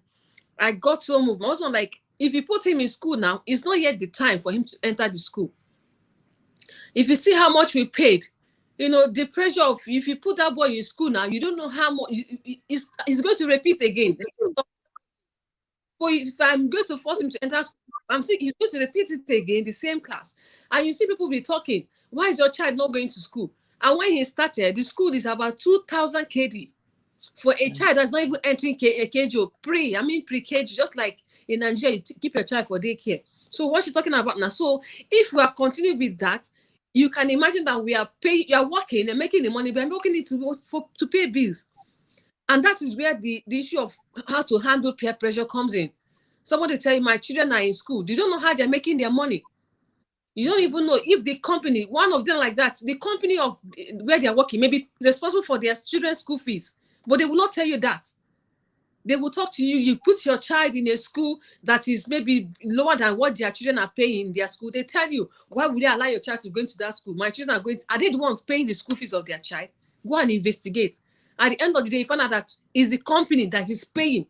I got so moved. My husband, like, if you put him in school now, it's not yet the time for him to enter the school. If you see how much we paid, the pressure of, if you put that boy in school now, you don't know how much he's going to repeat again. So if I'm going to force him to enter school, I'm saying he's going to repeat it again, the same class. And you see people be talking, why is your child not going to school? And when he started, the school is about 2,000 KD for a child that's not even entering KG or pre-KG, just like in Nigeria, you keep your child for daycare. So what she's talking about now. So if we are continuing with that, you can imagine that we are paying, you are working and making the money, but I'm working it to pay bills. And that is where the issue of how to handle peer pressure comes in. Somebody tell you, my children are in school. You don't know how they're making their money. You don't even know if the company, one of them like that, the company of where they're working may be responsible for their children's school fees. But they will not tell you that. They will talk to you. You put your child in a school that is maybe lower than what their children are paying in their school. They tell you, why would they allow your child to go into that school? My children are they the ones paying the school fees of their child? Go and investigate. At the end of the day, you find out that it's the company that is paying.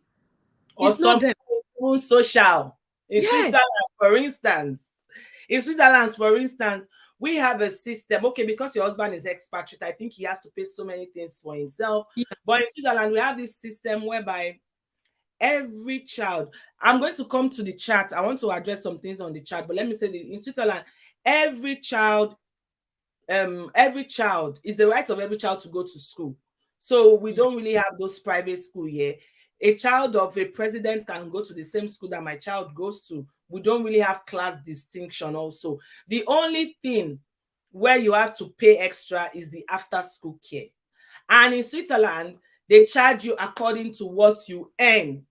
Or It's not some them. people social. In Switzerland, Yes. for instance, in Switzerland, we have a system. Okay, because your husband is expatriate, I think he has to pay so many things for himself. Yeah. But in Switzerland, we have this system whereby every child, I'm going to come to the chat. I want to address some things on the chat, but let me say that in Switzerland, every child is the right of every child to go to school. So we don't really have those private school here. A child of a president can go to the same school that my child goes to. We don't really have class distinction also. The only thing where you have to pay extra is the after school care. And in Switzerland, they charge you according to what you earn.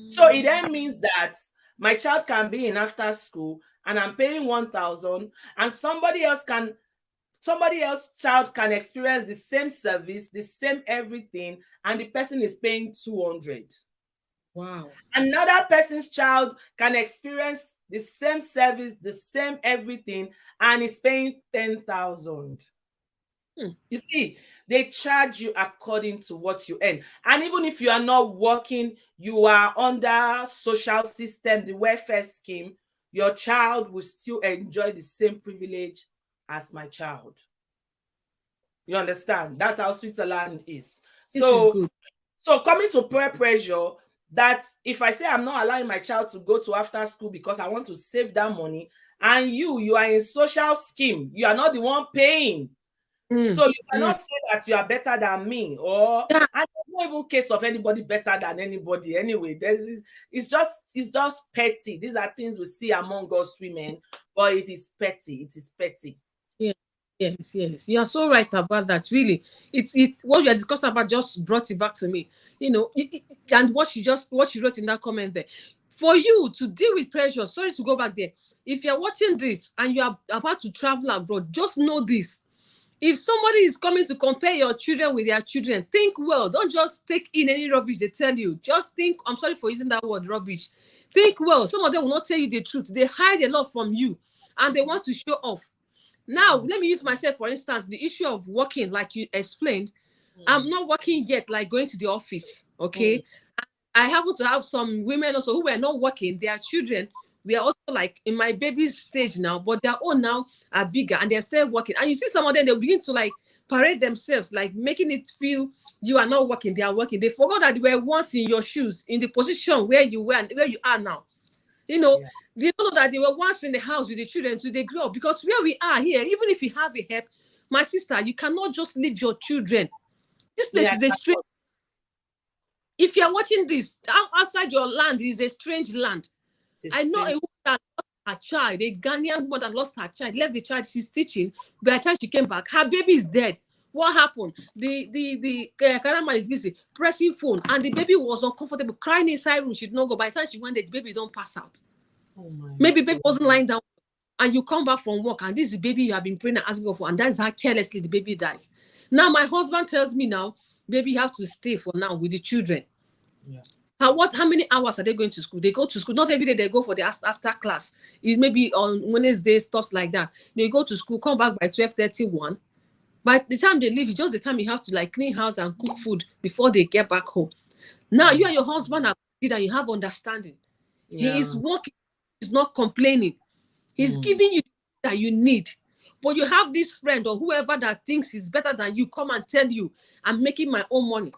So it then means that my child can be in after school and I'm paying 1,000, and somebody else child can experience the same service, the same everything, and the person is paying 200. Wow. Another person's child can experience the same service, the same everything, and is paying 10,000. Hmm. You see, they charge you according to what you earn. And even if you are not working, you are under social system, the welfare scheme, your child will still enjoy the same privilege as my child. You understand? That's how Switzerland is. It is So, good. so coming to peer pressure, that if I say I'm not allowing my child to go to after school because I want to save that money, and you are in social scheme, you are not the one paying. Mm. So you Mm. cannot say that you are better than me, or Yeah. and there's no even case of anybody better than anybody anyway. It's just petty. These are things we see among us women, but it is petty. It is petty. Yeah. Yes, yes. You are so right about that. Really, it's what you are discussing about just brought it back to me. And what she wrote in that comment there. For you to deal with pressure, sorry to go back there. If you're watching this and you are about to travel abroad, just know this. If somebody is coming to compare your children with their children, think well. Don't just take in any rubbish they tell you. Just think, I'm sorry for using that word, rubbish. Think well. Some of them will not tell you the truth. They hide a lot from you and they want to show off. Now, Mm, let me use myself, for instance, the issue of working, like you explained. I'm mm, not working yet, like going to the office. mm. Okay. I happen to have some women also who were not working. Their children, we are also like in my baby's stage now, but their own now are bigger and they're still working. And you see some of them, they'll begin to like parade themselves, like making it feel you are not working, they are working. They forgot that they were once in your shoes, in the position where you were and where you are now. You know, Yeah, they don't know that they were once in the house with the children till they grow up. Because where we are here, even if you have a help, my sister, you cannot just leave your children. This place yeah, is a strange. If you're watching this outside your land, it is a strange land. it is I know a strange. woman that lost her child, a Ghanaian woman that lost her child, left the child she's teaching. By the time she came back, her baby is dead. What happened? The Karama is busy pressing phone, and the baby was uncomfortable, crying inside room. She did not go. By the time she went there, the baby don't pass out. Oh my Maybe baby God. wasn't lying down, and you come back from work, and this is the baby you have been praying and asking for, and that's how carelessly the baby dies. Now my husband tells me now, baby, you have to stay for now with the children. Yeah. How many hours are they going to school? They go to school. Not every day they go for the after class. It's maybe on Wednesday, stuff like that. They go to school, come back by 12:31. By the time they leave, it's just the time you have to like clean house and cook food before they get back home. Now you Mm, and your husband are good and you have understanding. He is yeah. working, he's not complaining. He's Mm, giving you that you need. But you have this friend or whoever that thinks he's better than you come and tell you, I'm making my own money.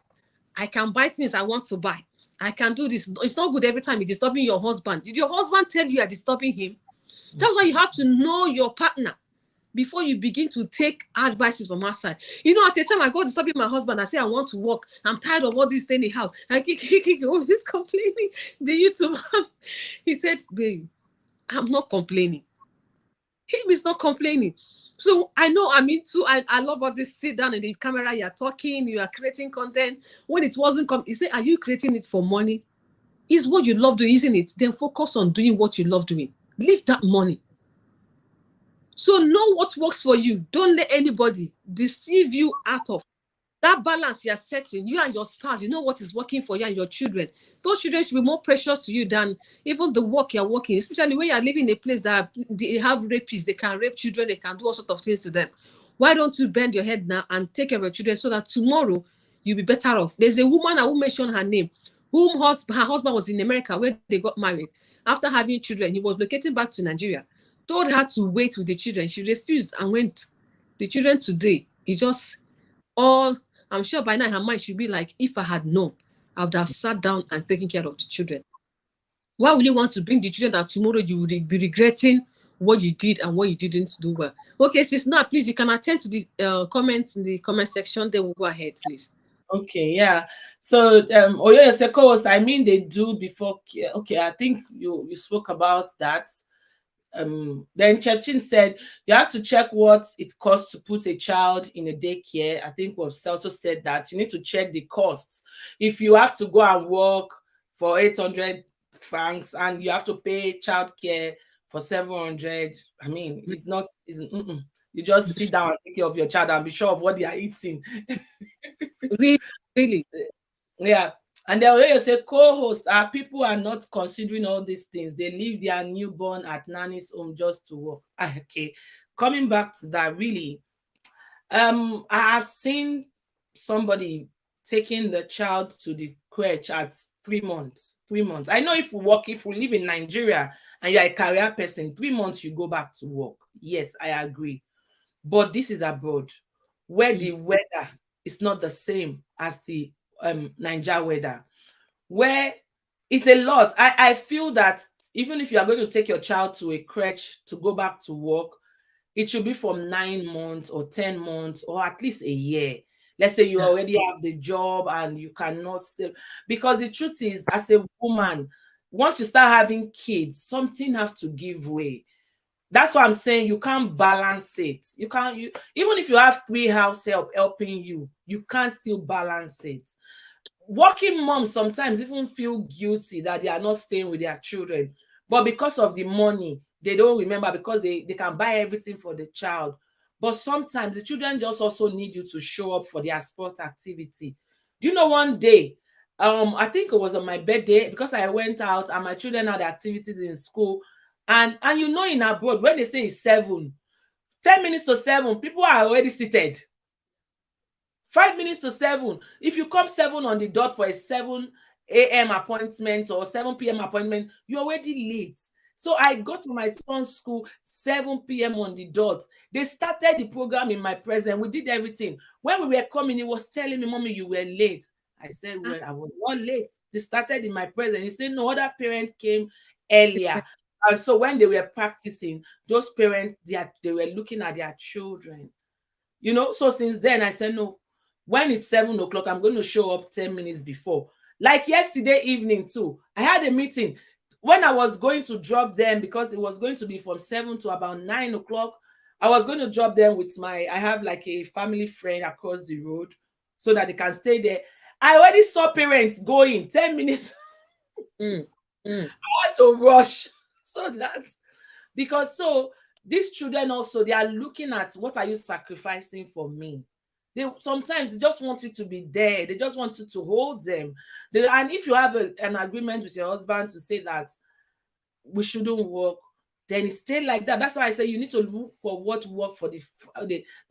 I can buy things I want to buy. I can do this. It's not good every time you're disturbing your husband. Did your husband tell you you're disturbing him? That's why you have to know your partner before you begin to take advices from outside. You know, at a time I go disturbing my husband, I say I want to work. I'm tired of all this staying in the house. I keep always complaining. The YouTube, he said, babe, I'm not complaining. Him is not complaining. So I know I mean too. I love all this sit down in the camera, you're talking, you are creating content. When it wasn't he said, are you creating it for money? Is what you love doing, isn't it? Then focus on doing what you love doing. Leave that money. So know what works for you. Don't let anybody deceive you out of that balance you're setting. You and your spouse, you know what is working for you and your children. Those children should be more precious to you than even the work you're working, especially when you're living in a place that they have rapists, they can rape children, they can do all sorts of things to them. Why don't you bend your head now and take care of your children so that tomorrow you'll be better off? There's a woman, I won't mention her name, her husband was in America where they got married. After having children, he was locating back to Nigeria. Told her to wait with the children. She refused and went. The children today, it just all, I'm sure by now her mind should be like, if I had known, I would have sat down and taken care of the children. Why would you want to bring the children that tomorrow you will be regretting what you did and what you didn't do well. Okay, sis, now please you can attend to the comments in the comment section. Then we'll go ahead, please. Okay, yeah. So Oyo Seko, I mean they do before okay, I think you spoke about that. Then Chepchin said you have to check what it costs to put a child in a daycare. I think we've also said that you need to check the costs. If you have to go and work for 800 francs and you have to pay childcare for 700, I mean, it's not, it's, you just sit down and take care of your child and be sure of what they are eating. Really, really. Yeah. And then when you say co-host, people are not considering all these things. They leave their newborn at nanny's home just to work. Okay. Coming back to that, really, I have seen somebody taking the child to the crèche at 3 months. 3 months. I know if we live in Nigeria and you're a career person, 3 months you go back to work. Yes, I agree. But this is abroad, where Mm. the weather is not the same as the Niger weather, where it's a lot. I feel that even if you are going to take your child to a crèche to go back to work, it should be from 9 months or 10 months or at least a year. Let's say you Yeah. already have the job and you cannot save. Because the truth is, as a woman, once you start having kids, something have to give way. That's why I'm saying you can't balance it. You can't, even if you have three house help helping you, you can't still balance it. Working moms sometimes even feel guilty that they are not staying with their children, but because of the money they don't remember, because they can buy everything for the child. But sometimes the children just also need you to show up for their sport activity. Do you know, one day, I think it was on my birthday, because I went out and my children had activities in school, and you know, in abroad when they say it's 10 minutes to 7, people are already seated. 5 minutes to 7. If you come 7 on the dot for a 7 a.m. appointment or 7 p.m. appointment, you're already late. So I got to my son's school 7 p.m. on the dot. They started the program in my presence. We did everything. When we were coming, he was telling me, "Mommy, you were late." I said, Ah, "Well, I was not late. They started in my presence." He said, "No, other parent came earlier." And so when they were practicing, those parents, they were looking at their children. So since then I said, no, when it's 7 o'clock, I'm going to show up 10 minutes before. Like yesterday evening too, I had a meeting. When I was going to drop them, because it was going to be from 7 to about 9 o'clock, I was going to drop them with I have like a family friend across the road so that they can stay there. I already saw parents going 10 minutes. mm, mm, I had to rush. So that's because, so these children also, they are looking at, what are you sacrificing for me? They sometimes they just want you to be there. They just want you to hold them. And if you have an agreement with your husband to say that we shouldn't work, then it stay like that. That's why I say you need to look for what work for the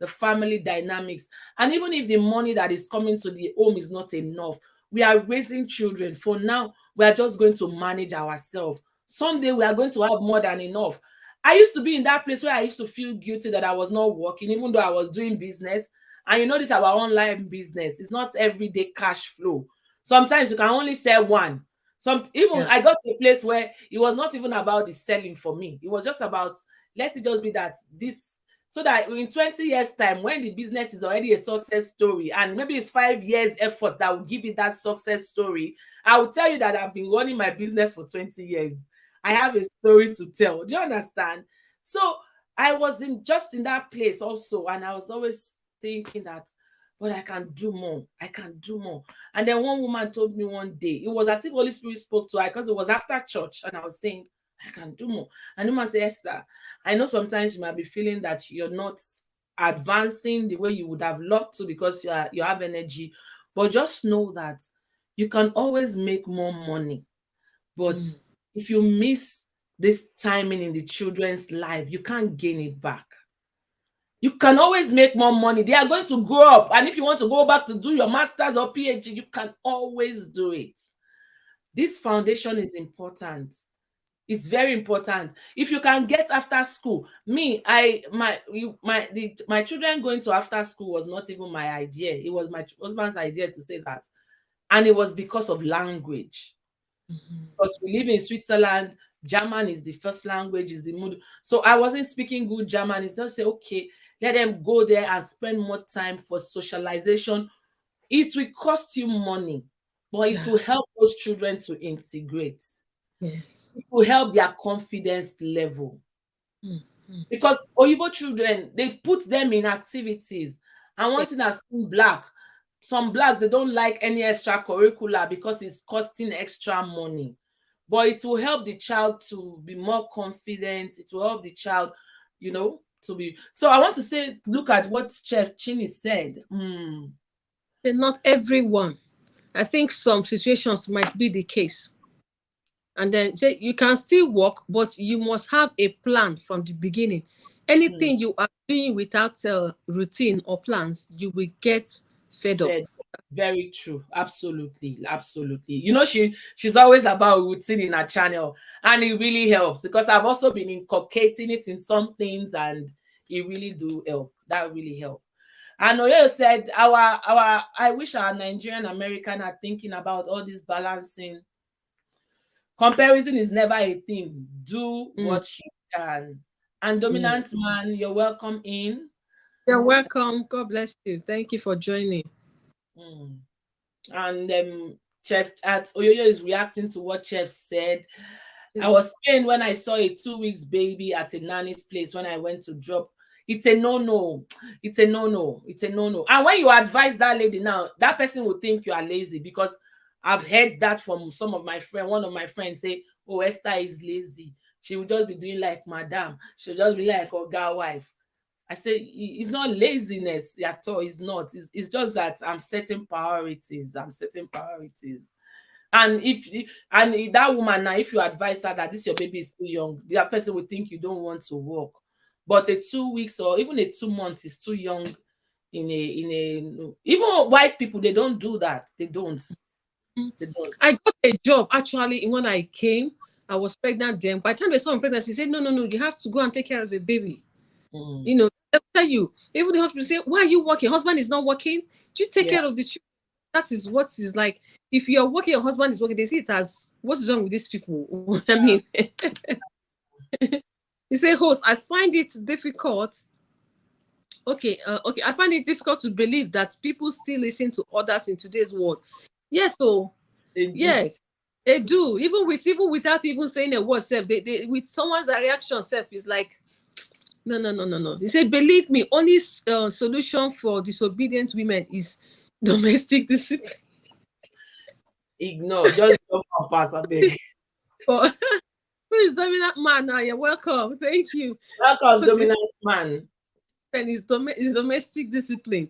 family dynamics. And even if the money that is coming to the home is not enough, we are raising children. For now, we are just going to manage ourselves. Someday we are going to have more than enough. I used to be in that place where I used to feel guilty that I was not working, even though I was doing business. And you know, this our online business. It's not everyday cash flow. Sometimes you can only sell one. Even yeah. I got to a place where it was not even about the selling for me. It was just about, let it just be that this, so that in 20 years time, when the business is already a success story, and maybe it's 5 years effort that will give it that success story, I will tell you that I've been running my business for 20 years. I have a story to tell. Do you understand? So I was just in that place also, and I was always thinking that, but I can do more. I can do more. And then one woman told me one day, it was as if Holy Spirit spoke to her, because it was after church, and I was saying, I can do more. And the woman said, Esther, I know sometimes you might be feeling that you're not advancing the way you would have loved to, because you have energy, but just know that you can always make more money. But Mm, if you miss this timing in the children's life, you can't gain it back. You can always make more money. They are going to grow up. And if you want to go back to do your master's or PhD, you can always do it. This foundation is important. It's very important. If you can get after school, me, my children going to after school was not even my idea. It was my husband's idea to say that. And it was because of language. mhm. Because we live in Switzerland, German is the first language, is the mood. So I wasn't speaking good German. It's just say, okay, let them go there and spend more time for socialization. It will cost you money, but it Yeah. will help those children to integrate. Yes. It will help their confidence level. Mm, mm. Because Oyibo children, they put them in activities. And Yeah. one thing I've seen black, some blacks, they don't like any extracurricular because it's costing extra money. But it will help the child to be more confident. It will help the child, to be. So I want to say, look at what Chef Chini said. Say not everyone. I think some situations might be the case. And then say you can still work, but you must have a plan from the beginning. Mm. Anything you are doing without routine or plans, you will get fed up. Said very true. Absolutely, absolutely. She's always about routine in her channel, and it really helps because I've also been inculcating it in some things, and it really do help. That really help. And Oyo said, our I wish our Nigerian American are thinking about all this balancing. Comparison is never a thing. Do Mm. what you can. And Yeah. dominant man, you're welcome in. You're welcome. God bless you. Thank you for joining. Mm. And Chef at Oyoyo is reacting to what Chef said. I was pained when I saw a 2 weeks baby at a nanny's place when I went to drop. It's a no-no. It's a no-no. It's a no-no. And when you advise that lady now, that person will think you are lazy because I've heard that from some of my friends. One of my friends say, "Oh, Esther is lazy. She will just be doing like madam. She'll just be like Oga wife." I say it's not laziness at all. It's not. It's just that I'm setting priorities. I'm setting priorities. And if that woman now, if you advise her that this your baby is too young, the other person will think you don't want to work. But a 2 weeks or even a 2 months is too young in a even white people, they don't do that. They don't. Mm. They don't. I got a job actually when I came. I was pregnant then. By the time they saw me pregnant, she said, no, no, no, you have to go and take care of the baby. Mm, You know, they'll tell you, even the hospital say, why are you working? Husband is not working. You take yeah. care of the children. That is what is like. If you're working, your husband is working, they see it as what is wrong with these people? I mean, you say, host, I find it difficult. Okay, I find it difficult to believe that people still listen to others in today's world. Yes, so They do. yes, they do. Even without even saying a word, self, they with someone's reaction, self is like, no, no, no, no, no. He said, believe me, only solution for disobedient women is domestic discipline. Ignore. Just jump and pass a big. For who is dominant man now? You're welcome. Thank you. Welcome, This dominant man. is domestic discipline.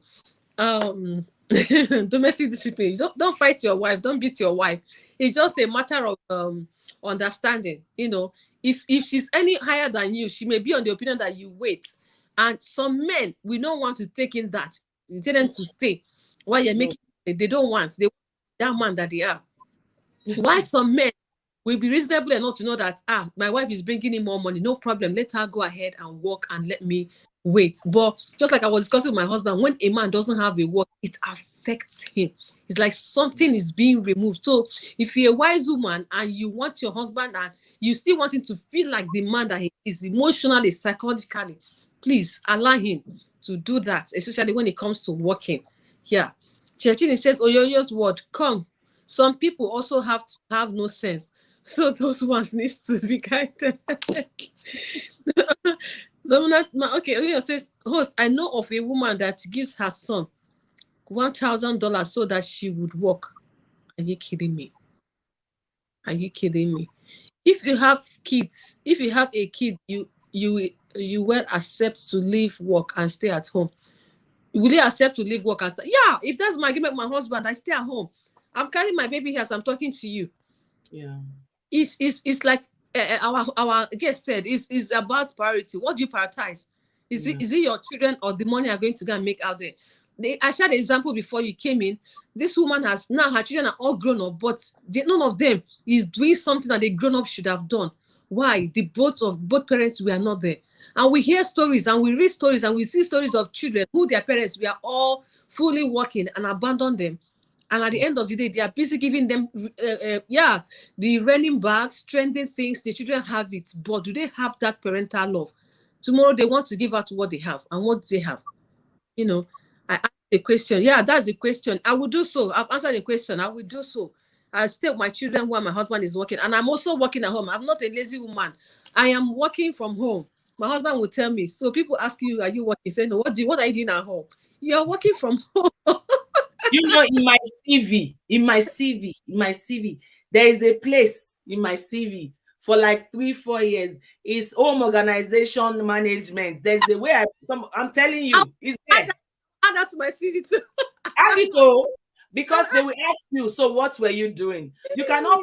Domestic discipline. Don't fight your wife. Don't beat your wife. It's just a matter of understanding. If she's any higher than you, she may be on the opinion that you wait. And some men we don't want to take in that. You tell them to stay while you're No. making. They don't want. They want that man that they are. Why some men will be reasonable enough to know that my wife is bringing in more money, no problem, let her go ahead and work and let me wait. But just like I was discussing with my husband, when a man doesn't have a work, it affects him. It's like something is being removed. So if you're a wise woman and you want your husband and you still want him to feel like the man that he is emotionally, psychologically, please allow him to do that, especially when it comes to working. Yeah. Chechini says, Oyoyo's word, come. Some people also have to have no sense. So those ones needs to be guided. Okay, Oyo says, host, I know of a woman that gives her son $1,000 so that she would work. Are you kidding me? Are you kidding me? If you have kids, if you have a kid, you will accept to leave work and stay at home. Will you accept to leave work and stay? Yeah, if that's my agreement with my husband, I stay at home. I'm carrying my baby here as I'm talking to you. Yeah. It's like our guest said, is about priority. What do you prioritize? Yeah. Is it your children or the money you're going to go and make out there? I shared an example before you came in. This woman has now, her children are all grown up, but none of them is doing something that the grown up should have done. Why? The both parents were not there. And we hear stories and we read stories and we see stories of children who their parents were all fully working and abandoned them. And at the end of the day, they are busy giving them, yeah, the running bags, trending things. The children have it, but do they have that parental love? Tomorrow they want to give out what they have, and what do they have? You know, I asked the question. Yeah, that's the question. I will do so. I've answered the question. I will do so. I stay with my children while my husband is working, and I'm also working at home. I'm not a lazy woman. I am working from home. My husband will tell me. So people ask you, "Are you working?" You say, "No." What are you doing at home? You're working from home. You know, in my CV, there is a place in my CV for like 3 4 years. It's home organization management. There's a way I'm telling I'll you, it's add there. that, add that to my CV too. Have it all, because they will ask you, so what were you doing? You cannot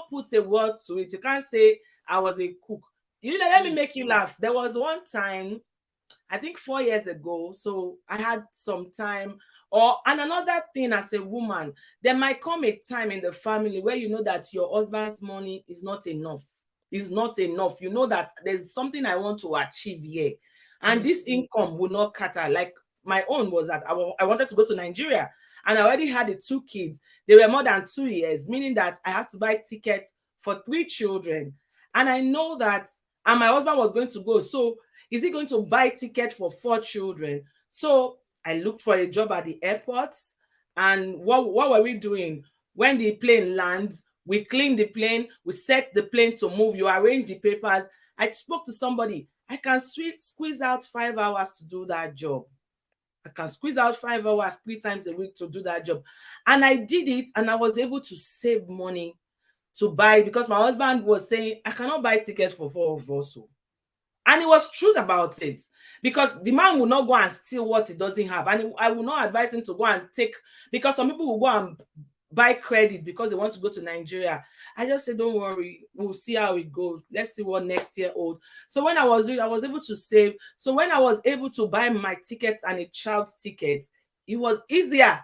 put a word to it. You can't say I was a cook. You know, let me Mm, make you laugh. There was one time, I think 4 years ago. So I had some time. And another thing, as a woman, there might come a time in the family where you know that your husband's money is not enough. Is not enough. You know that there's something I want to achieve here. And mm, this income will not cater. Like my own was that I wanted to go to Nigeria. And I already had the 2 kids. They were more than 2 years, meaning that I had to buy tickets for 3 children. And I know that, and my husband was going to go. So is he going to buy ticket for 4 children? So I looked for a job at the airport. And what were we doing? When the plane lands, we clean the plane, we set the plane to move, you arrange the papers. I spoke to somebody. I can squeeze out 5 hours to do that job. I can squeeze out 5 hours 3 times a week to do that job. And I did it, and I was able to save money to buy, because my husband was saying, I cannot buy tickets for 4 of us. And he was true about it, because the man will not go and steal what he doesn't have. And I will not advise him to go and take, because some people will go and buy credit because they want to go to Nigeria. I just said, don't worry, we'll see how it goes. Let's see what next year holds. So when I was doing, I was able to save. So when I was able to buy my ticket and a child's ticket, it was easier.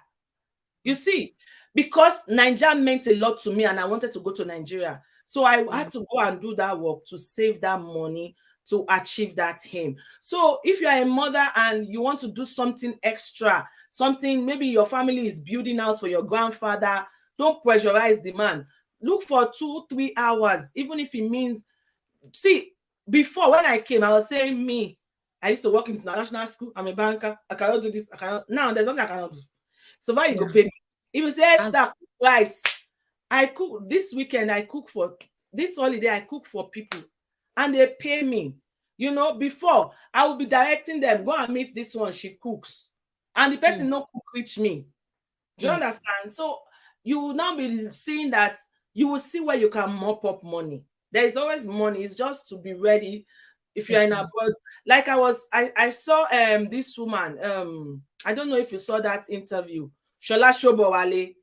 You see, because Nigeria meant a lot to me and I wanted to go to Nigeria. So I had mm. to go and do that work to save that money to achieve that aim. So if you are a mother and you want to do something extra, something, maybe your family is building house for your grandfather, don't pressurize the man. Look for 2 3 hours, even if it means, see, before when I came, I was saying, me, I used to work in international school. I'm a banker. I cannot do this. I cannot. Now there's nothing I cannot do. So why you go Yeah. pay me? If you say As Esther, rice, I cook this weekend. I cook for this holiday. I cook for people, and they pay me. You know, before I will be directing them, go and meet this one. She cooks, and the mm, person no cook reach me. Do you mm, understand? So you will now be seeing that, you will see where you can mop up money. There is always money. It's just to be ready if you're in definitely. abroad. Like I saw this woman. I don't know if you saw that interview. Shola Shobowale,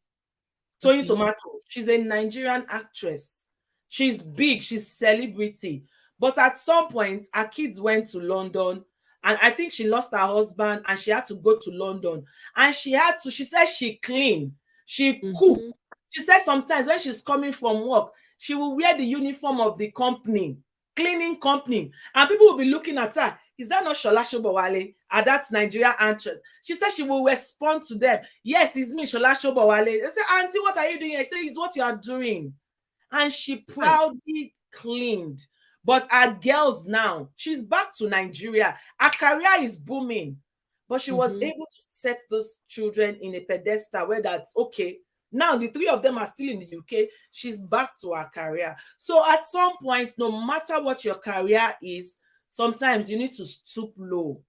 Tony Okay. Tomato. She's a Nigerian actress. She's big, she's celebrity. But at some point, her kids went to London, and I think she lost her husband and she had to go to London. And she said she clean, she cook. Mm-hmm. She said sometimes when she's coming from work, she will wear the uniform of the company, cleaning company, and people will be looking at her. Is that not Shola Shobowale? And that's Nigeria actress. She said she will respond to them. Yes, it's me, Shola Shobowale. They say, Auntie, what are you doing? I say, it's what you are doing. And she Right. proudly cleaned. But our girls now, she's back to Nigeria. Her career is booming. But she was Mm-hmm. able to set those children in a pedestal where that's okay. Now the 3 of them are still in the UK. She's back to her career. So at some point, no matter what your career is, sometimes you need to stoop low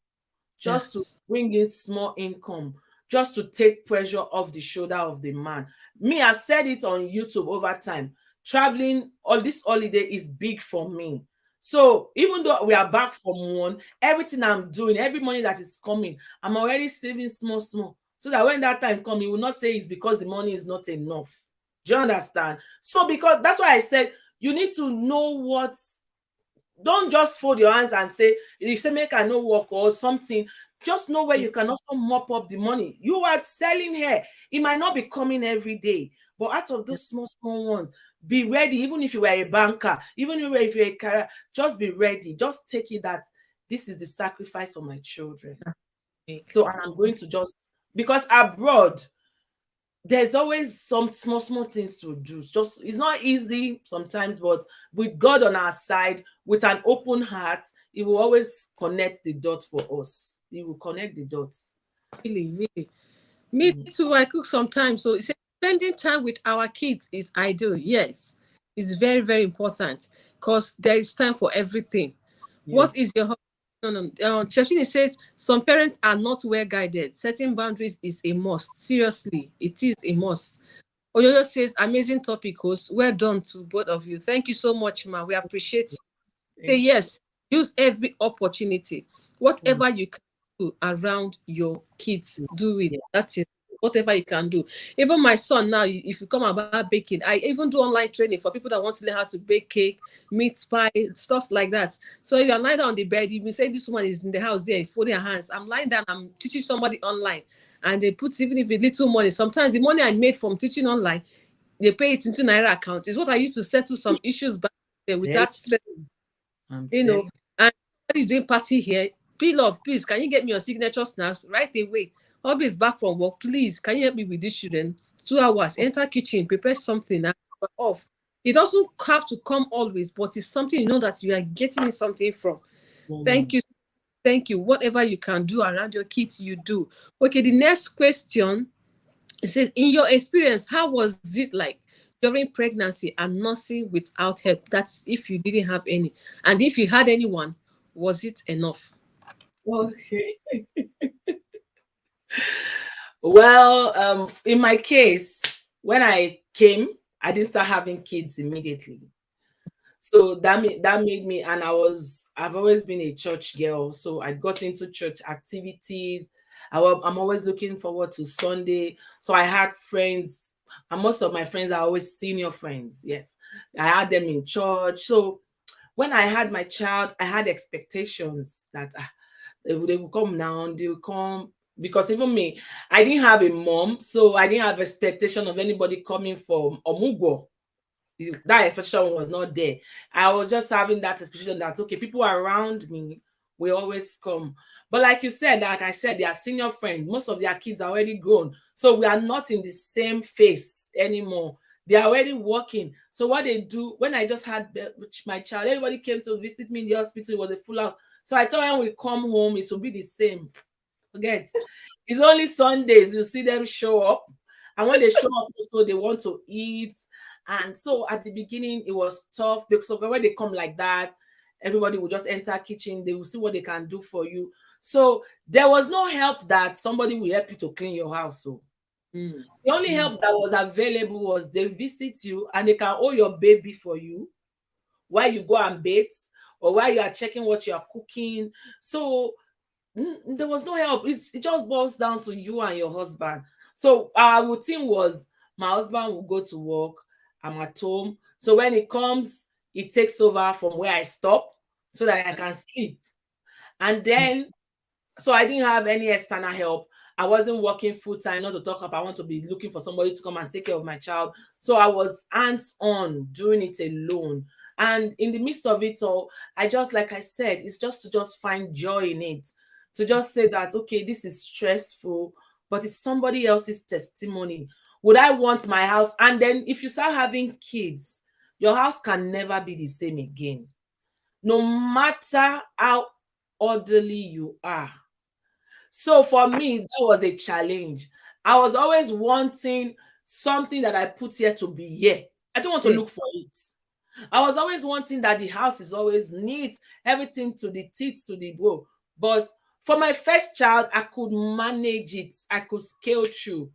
just to Yes. bring in small income, just to take pressure off the shoulder of the man. Me, I've said it on YouTube over time. Traveling all this holiday is big for me. So even though we are back from one, everything I'm doing, every money that is coming, I'm already saving small, small. So that when that time comes, you will not say it's because the money is not enough. Do you understand? So because that's why I said you need to know what, don't just fold your hands and say, you say make I no work or something. Just know where Mm, you can also mop up the money. You are selling hair. It might not be coming every day, but out of yeah. those small, small ones, be ready. Even if you were a banker, even if you're a career, just be ready. Just take it that this is the sacrifice for my children. Make. So, and I'm going to just, because abroad, there's always some small small things to do. Just it's not easy sometimes, but with God on our side, with an open heart, He will always connect the dots for us. He will connect the dots. Really, really. Me Mm. too. I cook sometimes. So it's spending time with our kids is ideal. Yes, it's very, very important because there is time for everything. What Yes. is your no, no. Chefini says some parents are not well guided. Setting boundaries is a must. Seriously, it is a must. Oyoyo says amazing topic, host. Well done to both of you. Thank you so much, ma. We appreciate say Thank you. yes, use every opportunity, Mm. whatever you can do around your kids, do it. Yeah. That is whatever you can do. Even my son now, if you come about baking, I even do online training for people that want to learn how to bake cake, meat pie, stuff like that. So if you're lying down on the bed, you've been saying this woman is in the house there folding her hands, I'm lying down, I'm teaching somebody online, and they put even if a little money, sometimes the money I made from teaching online, they pay it into Naira account. Is what I used to settle some issues back there Tell without stress, I'm you know. telling And somebody's doing party here. Peel off, please. Can you get me your signature snacks right away? Hobby is back from work. Please, can you help me with this children? 2 hours. Enter kitchen, prepare something, and we're off. It doesn't have to come always, but it's something you know that you are getting something from. you. Thank you. Thank you. Whatever you can do around your kids, you do. Okay, the next question is, in your experience, how was it like during pregnancy and nursing without help? That's if you didn't have any. And if you had anyone, was it enough? Okay. Well, in my case, when I came, I didn't start having kids immediately. So that made me, and I've always been a church girl, so I got into church activities. I'm always looking forward to Sunday. So I had friends, and most of my friends are always senior friends. Yes, I had them in church. So when I had my child, I had expectations that they will come now, they will come, because even me, I didn't have a mom, so I didn't have expectation of anybody coming from Omugo. That expectation was not there. I was just having that expectation that okay, people around me will always come. But like you said, like I said, they are senior friends. Most of their kids are already grown. So we are not in the same phase anymore. They are already working. So what they do, when I just had my child, everybody came to visit me in the hospital. It was a full house. So I thought when we come home, it will be the same. Forget. It's only Sundays you see them show up. And when they show up, also they want to eat. And so at the beginning, it was tough because when they come like that, everybody will just enter kitchen. They will see what they can do for you. So there was no help that somebody will help you to clean your house. So Mm, the only mm, help that was available was they visit you and they can hold your baby for you while you go and bathe or while you are checking what you are cooking. So there was no help. It just boils down to you and your husband. So our routine was my husband will go to work, I'm at home. So when he comes, he takes over from where I stop so that I can sleep. And then so I didn't have any external help. I wasn't working full time, not to talk about I want to be looking for somebody to come and take care of my child. So I was hands on doing it alone. And in the midst of it all, I just, like I said, it's just to just find joy in it. To just say that, okay, this is stressful, but it's somebody else's testimony. Would I want my house? And then if you start having kids, your house can never be the same again. No matter how orderly you are, so for me, that was a challenge. I was always wanting something that I put here to be here. I don't want to yeah. look for it. I was always wanting that the house is always neat, everything to the teeth, to the bow. But for my first child, I could manage it. I could scale through.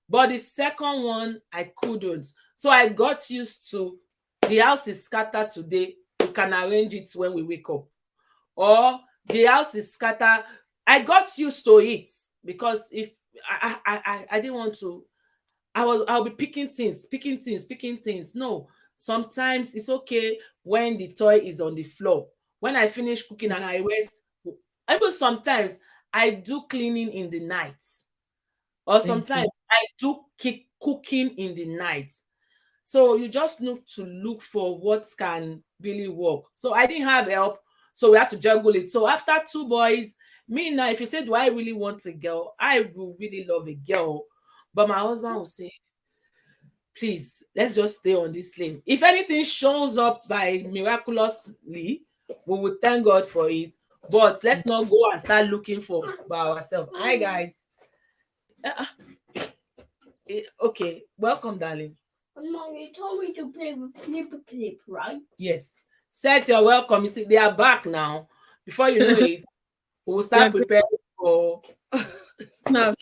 But the second one, I couldn't. So I got used to the house is scattered today. We can arrange it when we wake up, or the house is scattered. I got used to it because if I didn't want to, I'll be picking things. No, sometimes it's okay when the toy is on the floor. When I finish cooking and I rest, even sometimes I do cleaning in the night, or Thank you. sometimes I do keep cooking in the night. So you just need to look for what can really work. So I didn't have help, so we had to juggle it. So after two boys, me now, if you say, do I really want a girl? I will really love a girl. But my husband will say, please, let's just stay on this lane. If anything shows up by miraculously, we will thank God for it. But let's not go and start looking for by ourselves. Hi guys. Uh, okay, welcome, darling. Mom, you told me to play with flipper clip, right? Yes. Set you're welcome. You see, they are back now. Before you know it, we will start Good. preparing for Now,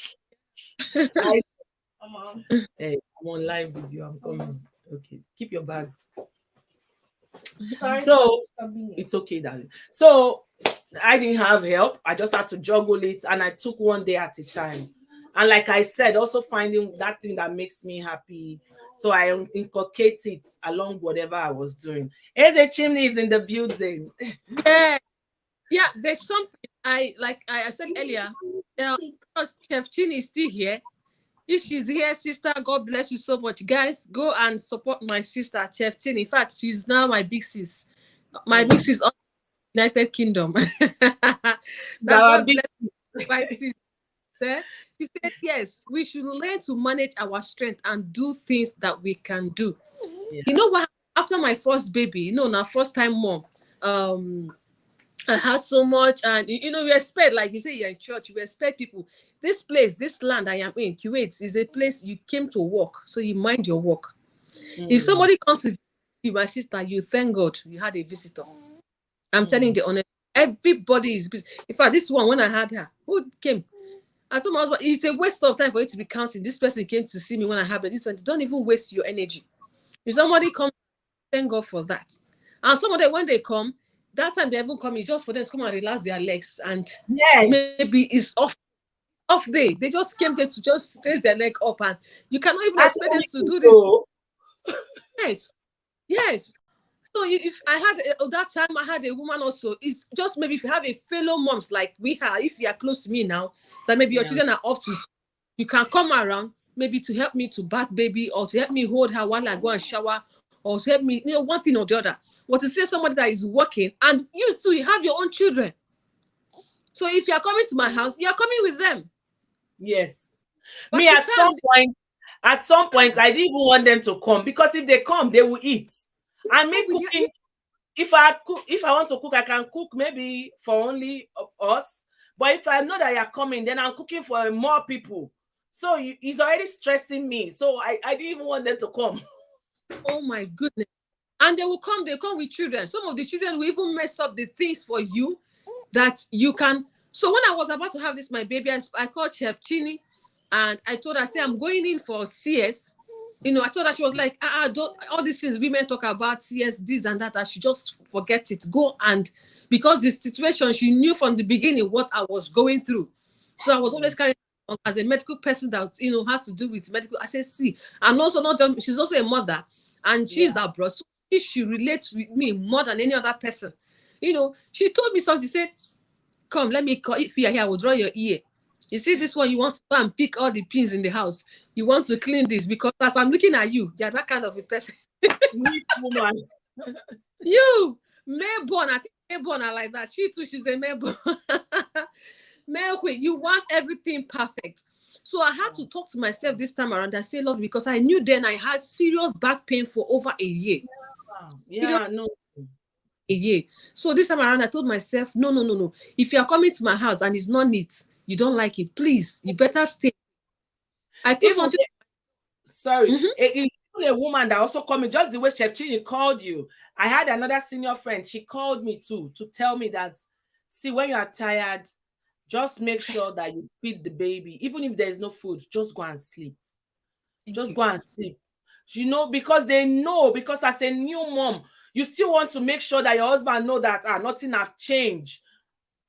live. Mom. Hey, I'm on live with you. I'm coming. Okay. Keep your bags. Sorry So for disturbing you. it's okay, darling. So I didn't have help. I just had to juggle it, and I took one day at a time. And like I said, also finding that thing that makes me happy. So I inculcate it along whatever I was doing. Here's a chimney is in the building. yeah, yeah. There's something I said earlier. Because Chef Chin is still here. If she's here, sister, God bless you so much. Guys, go and support my sister, Chef Chin. In fact, she's now my big sis. My big sis of United Kingdom. That Our God big bless my sister. She said, yes, we should learn to manage our strength and do things that we can do. yeah. You know what? After my first baby, now first time mom, I had so much, and you expect, like you say, you're in church, you expect people. This place, this land I am in, Kuwait, is a place you came to work, so you mind your work. If somebody comes to you, my sister, you thank God you had a visitor. I'm telling the honest. Everybody is busy. In fact, this one, when I had her, who came? I told my husband, it's a waste of time for you to be counting. This person came to see me when I had it. This one, don't even waste your energy. If somebody comes, thank God for that. And some of them, when they come, that time they even come in just for them to come and relax their legs. And Yes. maybe it's off day. They just came there to just raise their leg up, and you cannot even I expect them to do this. so. Yes, yes. So if I had that time, I had a woman also. It's just maybe if you have a fellow moms like we have, if you are close to me now, that maybe your Yeah. children are off to school, you can come around maybe to help me to bath baby, or to help me hold her while I go and shower, or to help me, one thing or the other. Or to see somebody that is working, and you too, you have your own children. So if you are coming to my house, you are coming with them. Yes. By Me the at some time point, I didn't even want them to come because if they come, they will eat. And me they cooking, if I want to cook, I can cook maybe for only us. But if I know that you're coming, then I'm cooking for more people. So it's already stressing me. So I didn't even want them to come. oh my goodness. And they come with children. Some of the children will even mess up the things for you that you can. So when I was about to have this, my baby, I called Chef Chini, and I told her, say, I'm going in for CS. I told her, she was like, don't, all these things women talk about, CS, this and that, I should just forget it. Go, and because the situation, she knew from the beginning what I was going through. So I was always carrying on as a medical person that, has to do with medical. I said, see, and also not just, she's also a mother, and she's abroad. So she relates with me more than any other person. She told me something, she said, come, let me call. If you're here, I will draw your ear. You see this one, you want to go and pick all the pins in the house. You want to clean this because as I'm looking at you, you're that kind of a person. Neat woman. You, Melbourne, I think Melbourne are like that. She too, she's a Melbourne. Male queen, you want everything perfect. So I had to talk to myself this time around. I say, Lord, because I knew then I had serious back pain for over a year. Yeah, no. A year. So this time around, I told myself, no, no, no, no. If you are coming to my house and it's not neat, you don't like it, please, you better stay. I put Even something. sorry, it's even a woman that also called me, just the way Chef Chini called you. I had another senior friend. She called me too to tell me that, see, when you are tired, just make sure that you feed the baby. Even if there is no food, just go and sleep. Just go and sleep. Because they know, because as a new mom, you still want to make sure that your husband know that nothing has changed.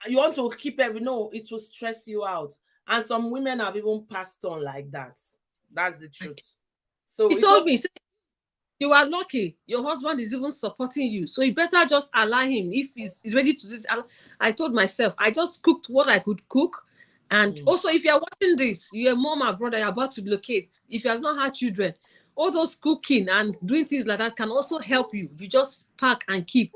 You want to keep it will stress you out. And some women have even passed on like that. That's the truth. So He it's told okay. me, you are lucky. Your husband is even supporting you. So you better just allow him if he's ready to do this. I told myself, I just cooked what I could cook. And also, if you're watching this, you're a mom or brother, you're about to locate. If you have not had children, all those cooking and doing things like that can also help you. You just pack and keep.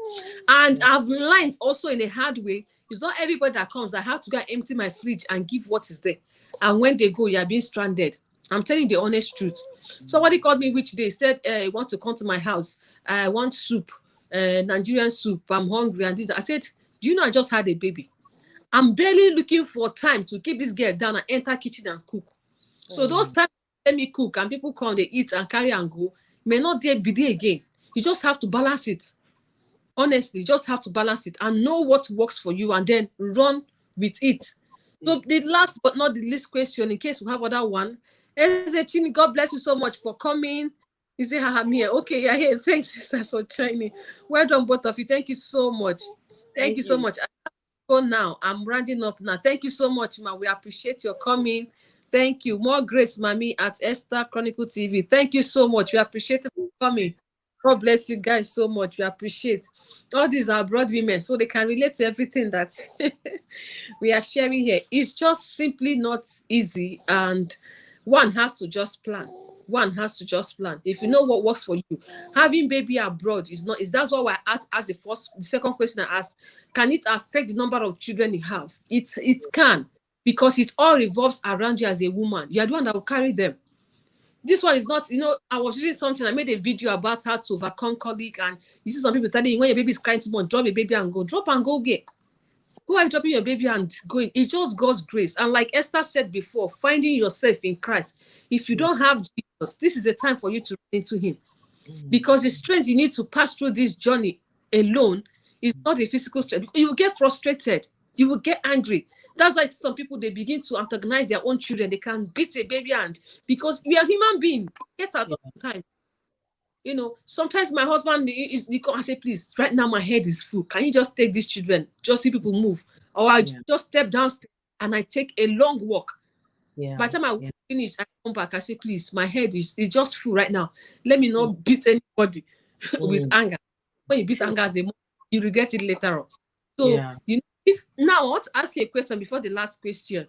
And I've learned also in a hard way, it's not everybody that comes. I have to go and empty my fridge and give what is there. And when they go, you're being stranded. I'm telling you the honest truth. Somebody called me which day, said, he wants to come to my house. I want soup, Nigerian soup. I'm hungry. And this. I said, do you know I just had a baby? I'm barely looking for time to keep this girl down and enter kitchen and cook. So those times let me cook and people come, they eat and carry and go, may not there be there again. You just have to balance it. Honestly, you just have to balance it and know what works for you and then run with it. So the last but not the least question, in case we have other one, Chini, God bless you so much for coming. Is it I'm here? Okay, yeah, here. Thanks, sister, for joining. Well done, both of you. Thank you so much. Thank Thank you so you. much. I go now. I'm rounding up now. Thank you so much, ma. We appreciate your coming. Thank you. More grace, mommy, at Esther Chronicle TV. Thank you so much. We appreciate it for coming. God bless you guys so much. We appreciate. All these are broad women, so they can relate to everything that we are sharing here. It's just simply not easy, and one has to just plan. One has to just plan. If you know what works for you, having baby abroad is not. Is that's what I asked as the second question I asked. Can it affect the number of children you have? It can, because it all revolves around you as a woman. You are the one that will carry them. This one is not, I was reading something. I made a video about how to overcome colic, and you see some people telling you when your baby is crying too much, drop your baby and go. Drop and go get. Go and dropping your baby and going. It's just God's grace. And like Esther said before, finding yourself in Christ. If you don't have Jesus, this is a time for you to run into him. Because the strength you need to pass through this journey alone is not a physical strength. You will get frustrated. You will get angry. That's why some people, they begin to antagonize their own children. They can beat a baby, and because we are human beings, get out of time. Sometimes my husband is you come and say, please, right now my head is full. Can you just take these children? Just see people move. Or I just step downstairs and I take a long walk. By the time I finish, I come back. I say, please, my head is just full right now. Let me not beat anybody with anger. When you beat anger as a mom, you regret it later on. So, if now I want to ask you a question before the last question,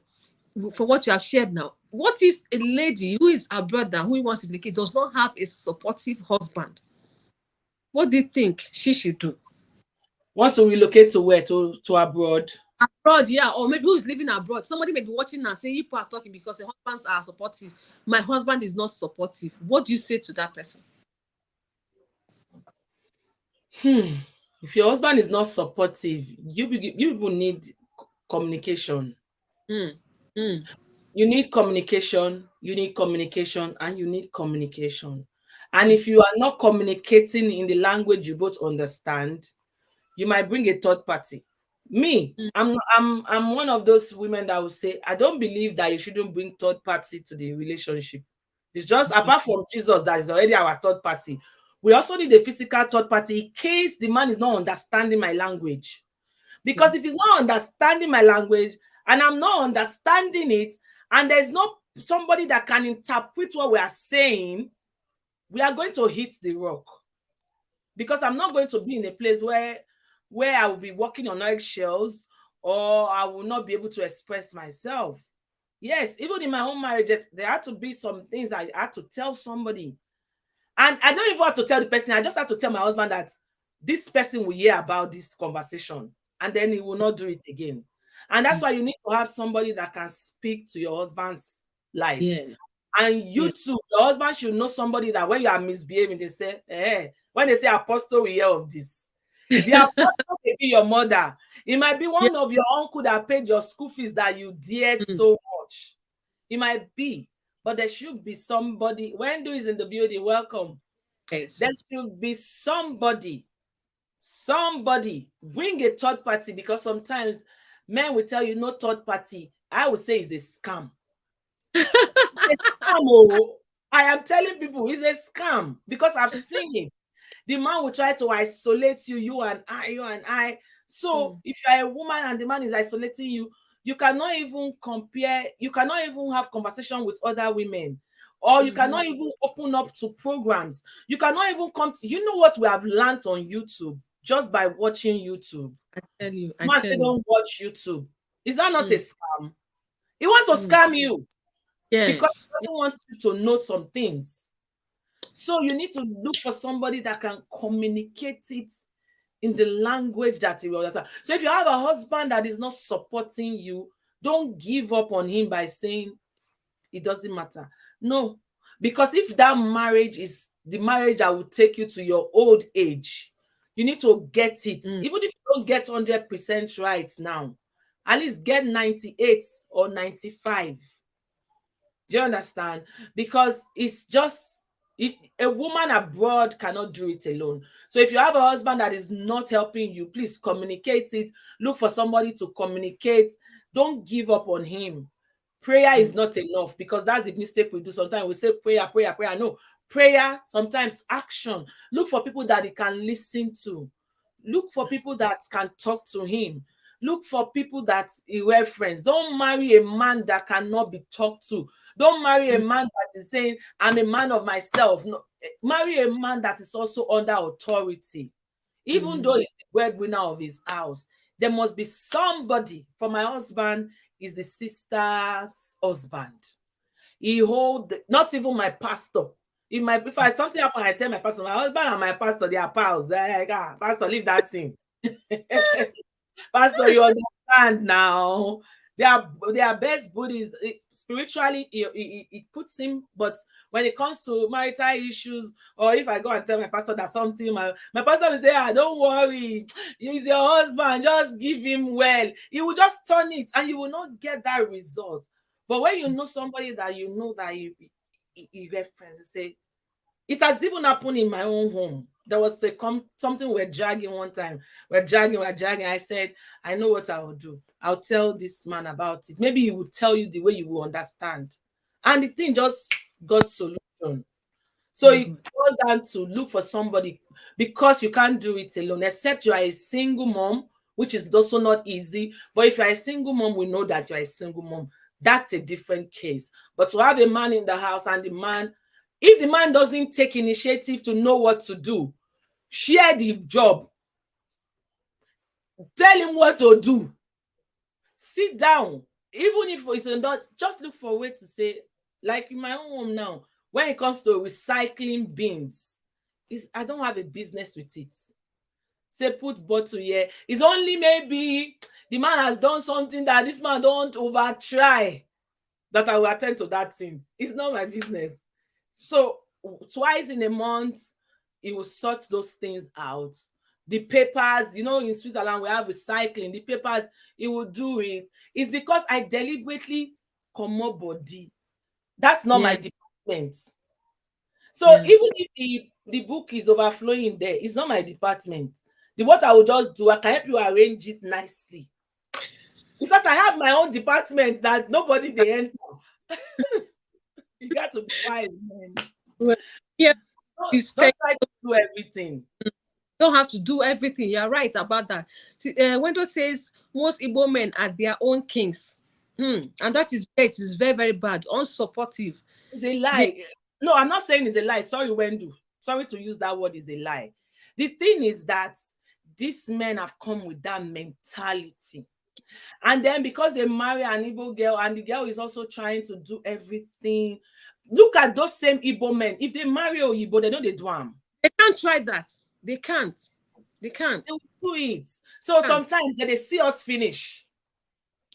from what you have shared now, what if a lady who is a brother who wants to relocate does not have a supportive husband? What do you think she should do? Want to relocate to where? To abroad? Abroad, yeah, or maybe who's living abroad. Somebody may be watching and say, you people are talking because your husbands are supportive. My husband is not supportive. What do you say to that person? If your husband is not supportive, you people need communication. Mm. Mm. You need communication, you need communication, and you need communication. And if you are not communicating in the language you both understand, you might bring a third party. Me, Mm. I'm one of those women that will say, I don't believe that you shouldn't bring third party to the relationship. It's just apart from Jesus, that is already our third party. We also need a physical third party in case the man is not understanding my language. Because if he's not understanding my language and I'm not understanding it, and there's not somebody that can interpret what we are saying, we are going to hit the rock. Because I'm not going to be in a place where I will be walking on eggshells, or I will not be able to express myself. Yes, even in my own marriage, there had to be some things I had to tell somebody. And I don't even have to tell the person. I just have to tell my husband that this person will hear about this conversation, and then he will not do it again. And that's why you need to have somebody that can speak to your husband's life. Yeah. And you too, your husband should know somebody that when you are misbehaving, they say, when they say apostle, we hear of this. The apostle may be your mother. It might be one of your uncle that paid your school fees that you dared so much. It might be. But there should be somebody. Wendu is in the building. Welcome. Yes. There should be somebody. Bring a third party, because sometimes men will tell you no third party. I would say it's a scam. It's a scam. Oh. I am telling people it's a scam because I've seen it. The man will try to isolate you, you and I. So if you are a woman and the man is isolating you, you cannot even compare, you cannot even have conversation with other women, or you cannot even open up to programs. You cannot even come to, you know what we have learned on YouTube just by watching YouTube. I tell you. Don't watch YouTube. Is that not a scam? He wants to scam you because Yes. he doesn't want you to know some things. So you need to look for somebody that can communicate it in the language that he will understand. So if you have a husband that is not supporting you, don't give up on him by saying it doesn't matter. No, because if that marriage is the marriage that will take you to your old age, you need to get it. Mm. Even if you don't get 100% right now, at least get 98 or 95. Do you understand? Because it's just a woman abroad cannot do it alone. So if you have a husband that is not helping you, please communicate it. Look for somebody to communicate. Don't give up on him. Prayer is Mm. not enough, because that's the mistake we do. Sometimes we say prayer, prayer, prayer. No, prayer, sometimes action. Look for people that he can listen to. Look for people that can talk to him. Look for people that he reference. Don't marry a man that cannot be talked to. Don't marry a Mm. man that is saying, I'm a man of myself. No, marry a man that is also under authority. Even though Mm. he's the breadwinner of his house, there must be somebody. For my husband is the sister's husband. He hold not even my pastor. If I something happen, I tell my pastor, my husband and my pastor, they are pals. Pastor, leave that thing. Pastor, you understand now. They are best buddies. Spiritually, it puts him, but when it comes to marital issues, or if I go and tell my pastor that something, my pastor will say, don't worry, he's your husband, just give him well. He will just turn it and you will not get that result. But when you know somebody that you know that you reference, you say, it has even happened in my own home. There was something we're dragging one time. We're dragging. I said, I know what I will do. I'll tell this man about it. Maybe he will tell you the way you will understand. And the thing just got solution. So Very it good. goes down to look for somebody, because you can't do it alone, except you are a single mom, which is also not easy. But if you're a single mom, we know that you're a single mom. That's a different case. But to have a man in the house and if the man doesn't take initiative to know what to do, share the job, tell him what to do, sit down. Even if it's not, just look for a way to say, like in my own home now, when it comes to recycling bins, I don't have a business with it. Say put bottle here. It's only maybe the man has done something that this man don't over try, that I will attend to that thing. It's not my business. So twice in a month, he will sort those things out. The papers, in Switzerland, we have recycling. The papers, he will do it. It's because I deliberately come up body. That's not my Yeah. department. So Yeah. even if the book is overflowing there, it's not my department. What I will just do, I can help you arrange it nicely. Because I have my own department that nobody they enter. You got to be wise, man. Well, yeah. Don't Mistake. try to do everything. Don't have to do everything. You're right about that. See, Wendo says most Igbo men are their own kings. And that is where it is very, very bad, unsupportive. It's a They lie. No, I'm not saying it's a lie. Sorry, Wendu. Sorry to use that word, is a lie. The thing is that these men have come with that mentality. And then because they marry an Igbo girl and the girl is also trying to do everything. Look at those same Igbo men. If they marry Igbo, they know they do them. they can't try that. They can't. They can't. They will do it. So Can't. sometimes they see us finish.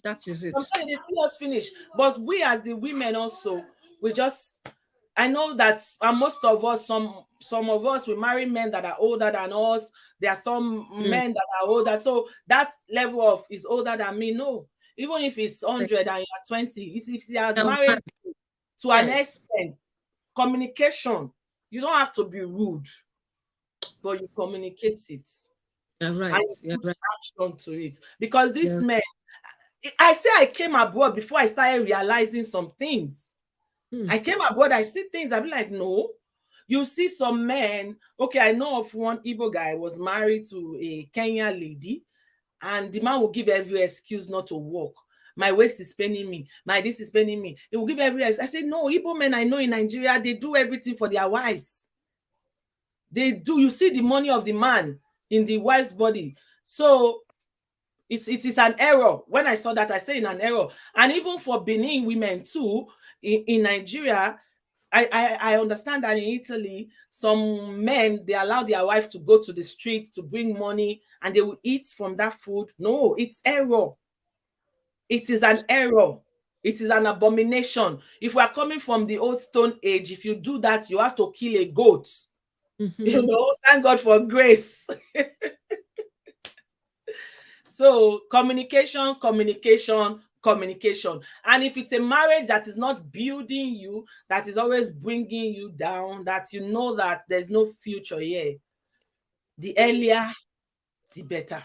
That is it. Sometimes they see us finish. But we as the women also, we just I know that most of us, some of us, we marry men that are older than us. There are some Mm. men that are older. So that level of is older than me. No, even if it's 100 and you're 20, if he has Yeah, married man. you to an Yes. extent, communication. You don't have to be rude, but you communicate it You're and right. you You're put right. action to it. Because this Yeah. man, I say I came abroad before I started realizing some things. Mm. I came abroad, I see things, I'll be like, no. You see some men, okay, I know of one Igbo guy was married to a Kenya lady, and the man will give every excuse not to work. My waist is paining me. My this is paining me. He will give every excuse. I said, no, Igbo men I know in Nigeria, they do everything for their wives. They do. You see the money of the man in the wife's body. So it is an error. When I saw that, I say in an error. And even for Benin women too, in Nigeria, I understand that in Italy, some men, they allow their wife to go to the street to bring money and they will eat from that food. No, it's error. It is an error. It is an abomination. If we are coming from the old stone age, if you do that, you have to kill a goat. Mm-hmm. Thank God for grace. So communication, communication, communication. And if it's a marriage that is not building you, that is always bringing you down, that you know that there's no future here, the earlier, the better.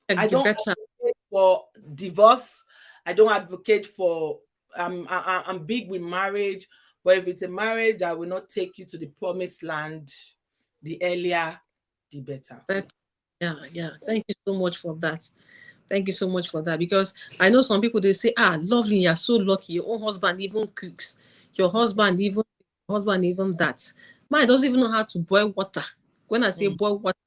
I The don't better. advocate for divorce. I don't advocate for I'm big with marriage, but if it's a marriage that will not take you to the promised land, the earlier, the better. But yeah, yeah. Thank you so much for that. Thank you so much for that. Because I know some people they say, lovely, you're so lucky. Your own husband even cooks. Your husband even that. Mine doesn't even know how to boil water. When I say Mm. boil water,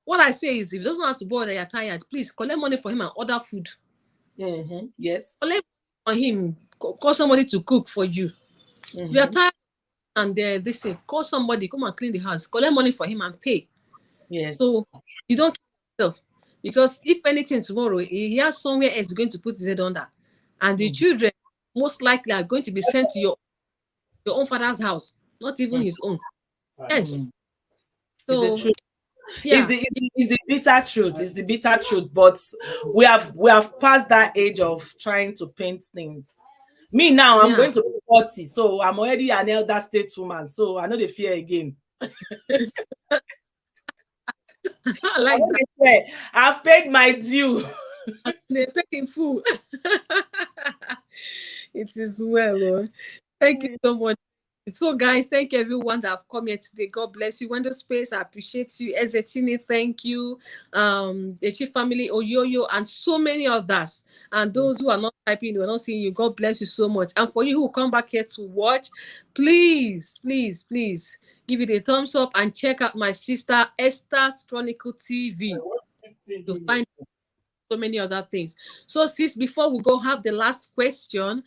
what I say is if he doesn't know how to boil that you're tired, please collect money for him and order food. Yes. Collect for him, call somebody to cook for you. If you're Mm-hmm. tired and they say, call somebody, come and clean the house, collect money for him and pay. Yes. So you don't kill yourself. Because if anything tomorrow, he has somewhere else going to put his head under. And the Mm. children most likely are going to be sent to your own father's house, not even Mm. his own. Yes. Mm. It's the So truth. It's yeah, the bitter truth. It's the bitter truth. But we have passed that age of trying to paint things. Me now, I'm yeah. going to be 40, so I'm already an elder stateswoman. So I know the fear again. I I like know that. the fear. I've paid my due. They pay in full. It is well. Oh. Thank you so much. So, guys, thank you everyone that have come here today. God bless you. Window Space, I appreciate you. Ezechini, thank you. Echi family, Oyoyo, and so many others. And those who are not typing, we're not seeing you. God bless you so much. And for you who come back here to watch, please, please, please give it a thumbs up and check out my sister Esther's Chronicle TV. You'll find so many other things. So, sis, before we go, have the last question,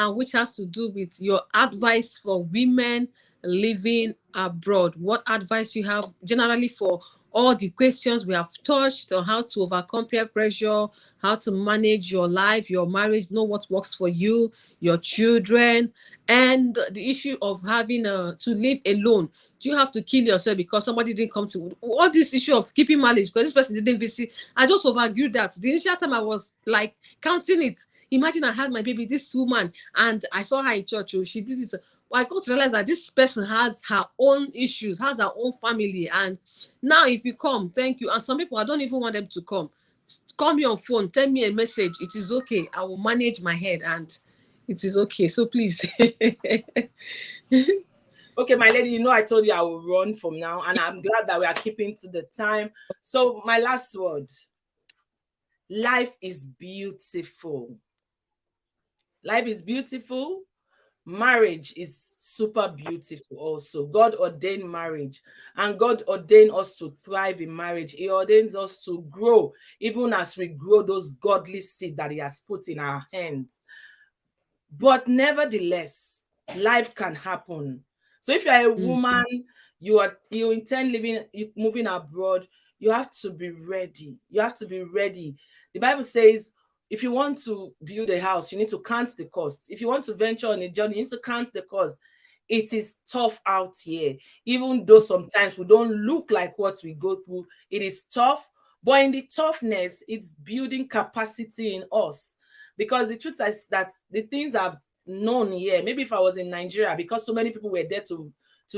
which has to do with your advice for women living abroad. What advice you have generally for all the questions we have touched on how to overcome peer pressure, how to manage your life, your marriage, know what works for you, your children, and the issue of having to live alone. Do you have to kill yourself because somebody didn't come to all this issue of keeping malice because this person didn't visit? I just overviewed that. The initial time I was like counting it. Imagine I had my baby, this woman, and I saw her in church. Oh, she did this. Well, I got to realize that this person has her own issues, has her own family. And now, if you come, thank you. And some people, I don't even want them to come. Call me on phone, tell me a message. It is okay. I will manage my head and it is okay. So please. Okay, my lady, I told you I will run from now, and I'm glad that we are keeping to the time. So, my last word: life is beautiful. Life is beautiful. Marriage is super beautiful also. God ordained marriage, and God ordained us to thrive in marriage. He ordains us to grow, even as we grow those godly seed that He has put in our hands. But nevertheless, life can happen. So if you are a Mm, woman, you intend moving abroad, you have to be ready. You have to be ready. The Bible says if you want to build a house, you need to count the cost. If you want to venture on a journey, you need to count the cost. It is tough out here. Even though sometimes we don't look like what we go through, it is tough. But in the toughness, it's building capacity in us. Because the truth is that the things I've known here, maybe if I was in Nigeria, because so many people were there to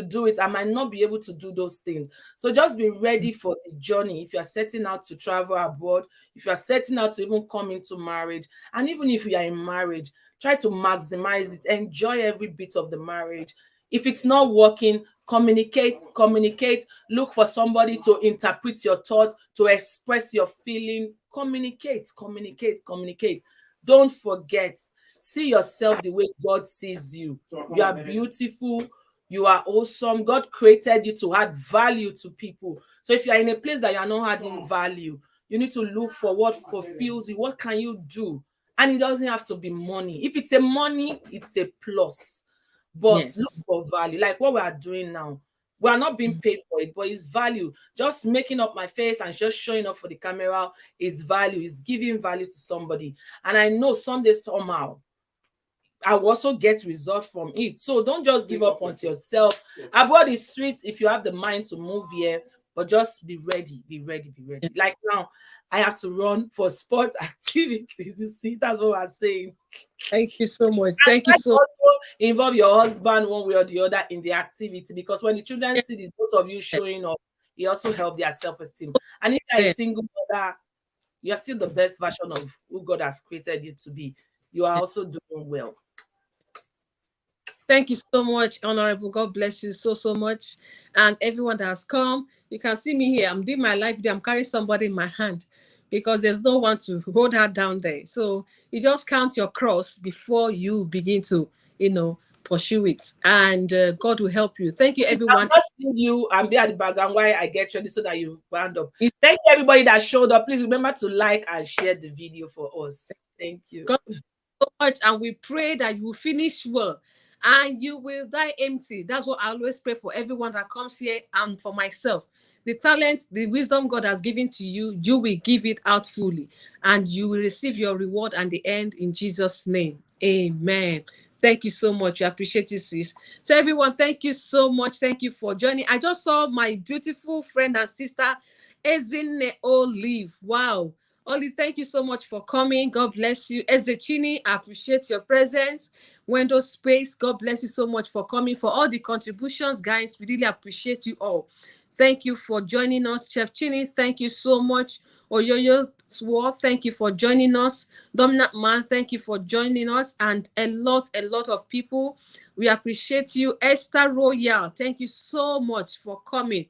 do it, I might not be able to do those things. So just be ready for the journey. If you're setting out to travel abroad, if you're setting out to even come into marriage, and even if you are in marriage, try to maximize it, enjoy every bit of the marriage. If it's not working, communicate, look for somebody to interpret your thoughts, to express your feeling. Communicate. Don't forget, see yourself the way God sees you. You are beautiful. You are awesome. God created you to add value to people. So if you are in a place that you are not adding value, you need to look for what fulfills you. What can you do? And it doesn't have to be money. If it's a money, it's a plus. But look yes. for value, like what we are doing now. We are not being paid for it, but it's value. Just making up my face and just showing up for the camera is value, is giving value to somebody. And I know someday, somehow, I will also get result from it. So don't just give up on yourself. Abroad is sweet if you have the mind to move here, but just be ready, be ready, be ready. Like now, I have to run for sport activities. You see, that's what I'm saying. Thank you so much. And Thank you try to so also involve your husband one way or the other in the activity, because when the children much. see the both of you showing up, it also help their self-esteem. And if you're a Then, single mother, you're still the best version of who God has created you to be. You are also doing well. thank you so much, Honorable. God bless you so, so much. And everyone that has come, you can see me here. I'm doing my live video. I'm carrying somebody in my hand because there's no one to hold her down there. So you just count your cross before you begin to, pursue it. And God will help you. Thank you, I'll everyone. just leave you and be at the background while I get ready so that you round up. It's Thank you, everybody that showed up. Please remember to like and share the video for us. Thank you. God so much, and we pray that you will finish well and you will die empty. That's what I always pray for everyone that comes here and for myself. The talent, the wisdom God has given to you, you will give it out fully and you will receive your reward and the end in Jesus' name. Amen. Thank you so much. We appreciate you, sis. So, everyone, thank you so much. Thank you for joining. I just saw my beautiful friend and sister, Ezine Olive. Wow. Oli, thank you so much for coming. God bless you. Ezechini, I appreciate your presence. Wendo Space, God bless you so much for coming, for all the contributions, guys. We really appreciate you all. Thank you for joining us. Chef Chini, thank you so much. Oyoyo Swar, thank you for joining us. Dominant Man, thank you for joining us. And a lot of people. We appreciate you. Esther Royal, thank you so much for coming.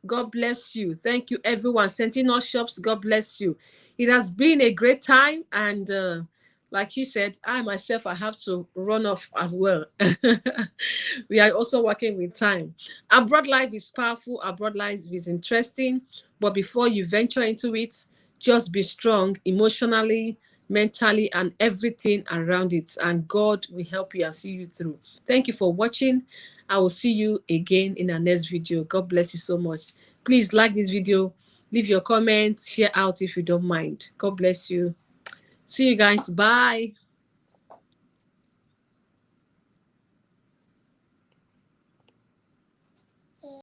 God bless you. Thank you, everyone. Sentinel Shops, God bless you. It has been a great time. And like she said, I myself, I have to run off as well. We are also working with time. Abroad life is powerful. Abroad life is interesting. But before you venture into it, just be strong emotionally, mentally, and everything around it. And God will help you and see you through. Thank you for watching. I will see you again in our next video. God bless you so much. Please like this video, leave your comments, share out if you don't mind. God bless you. See you guys. Bye.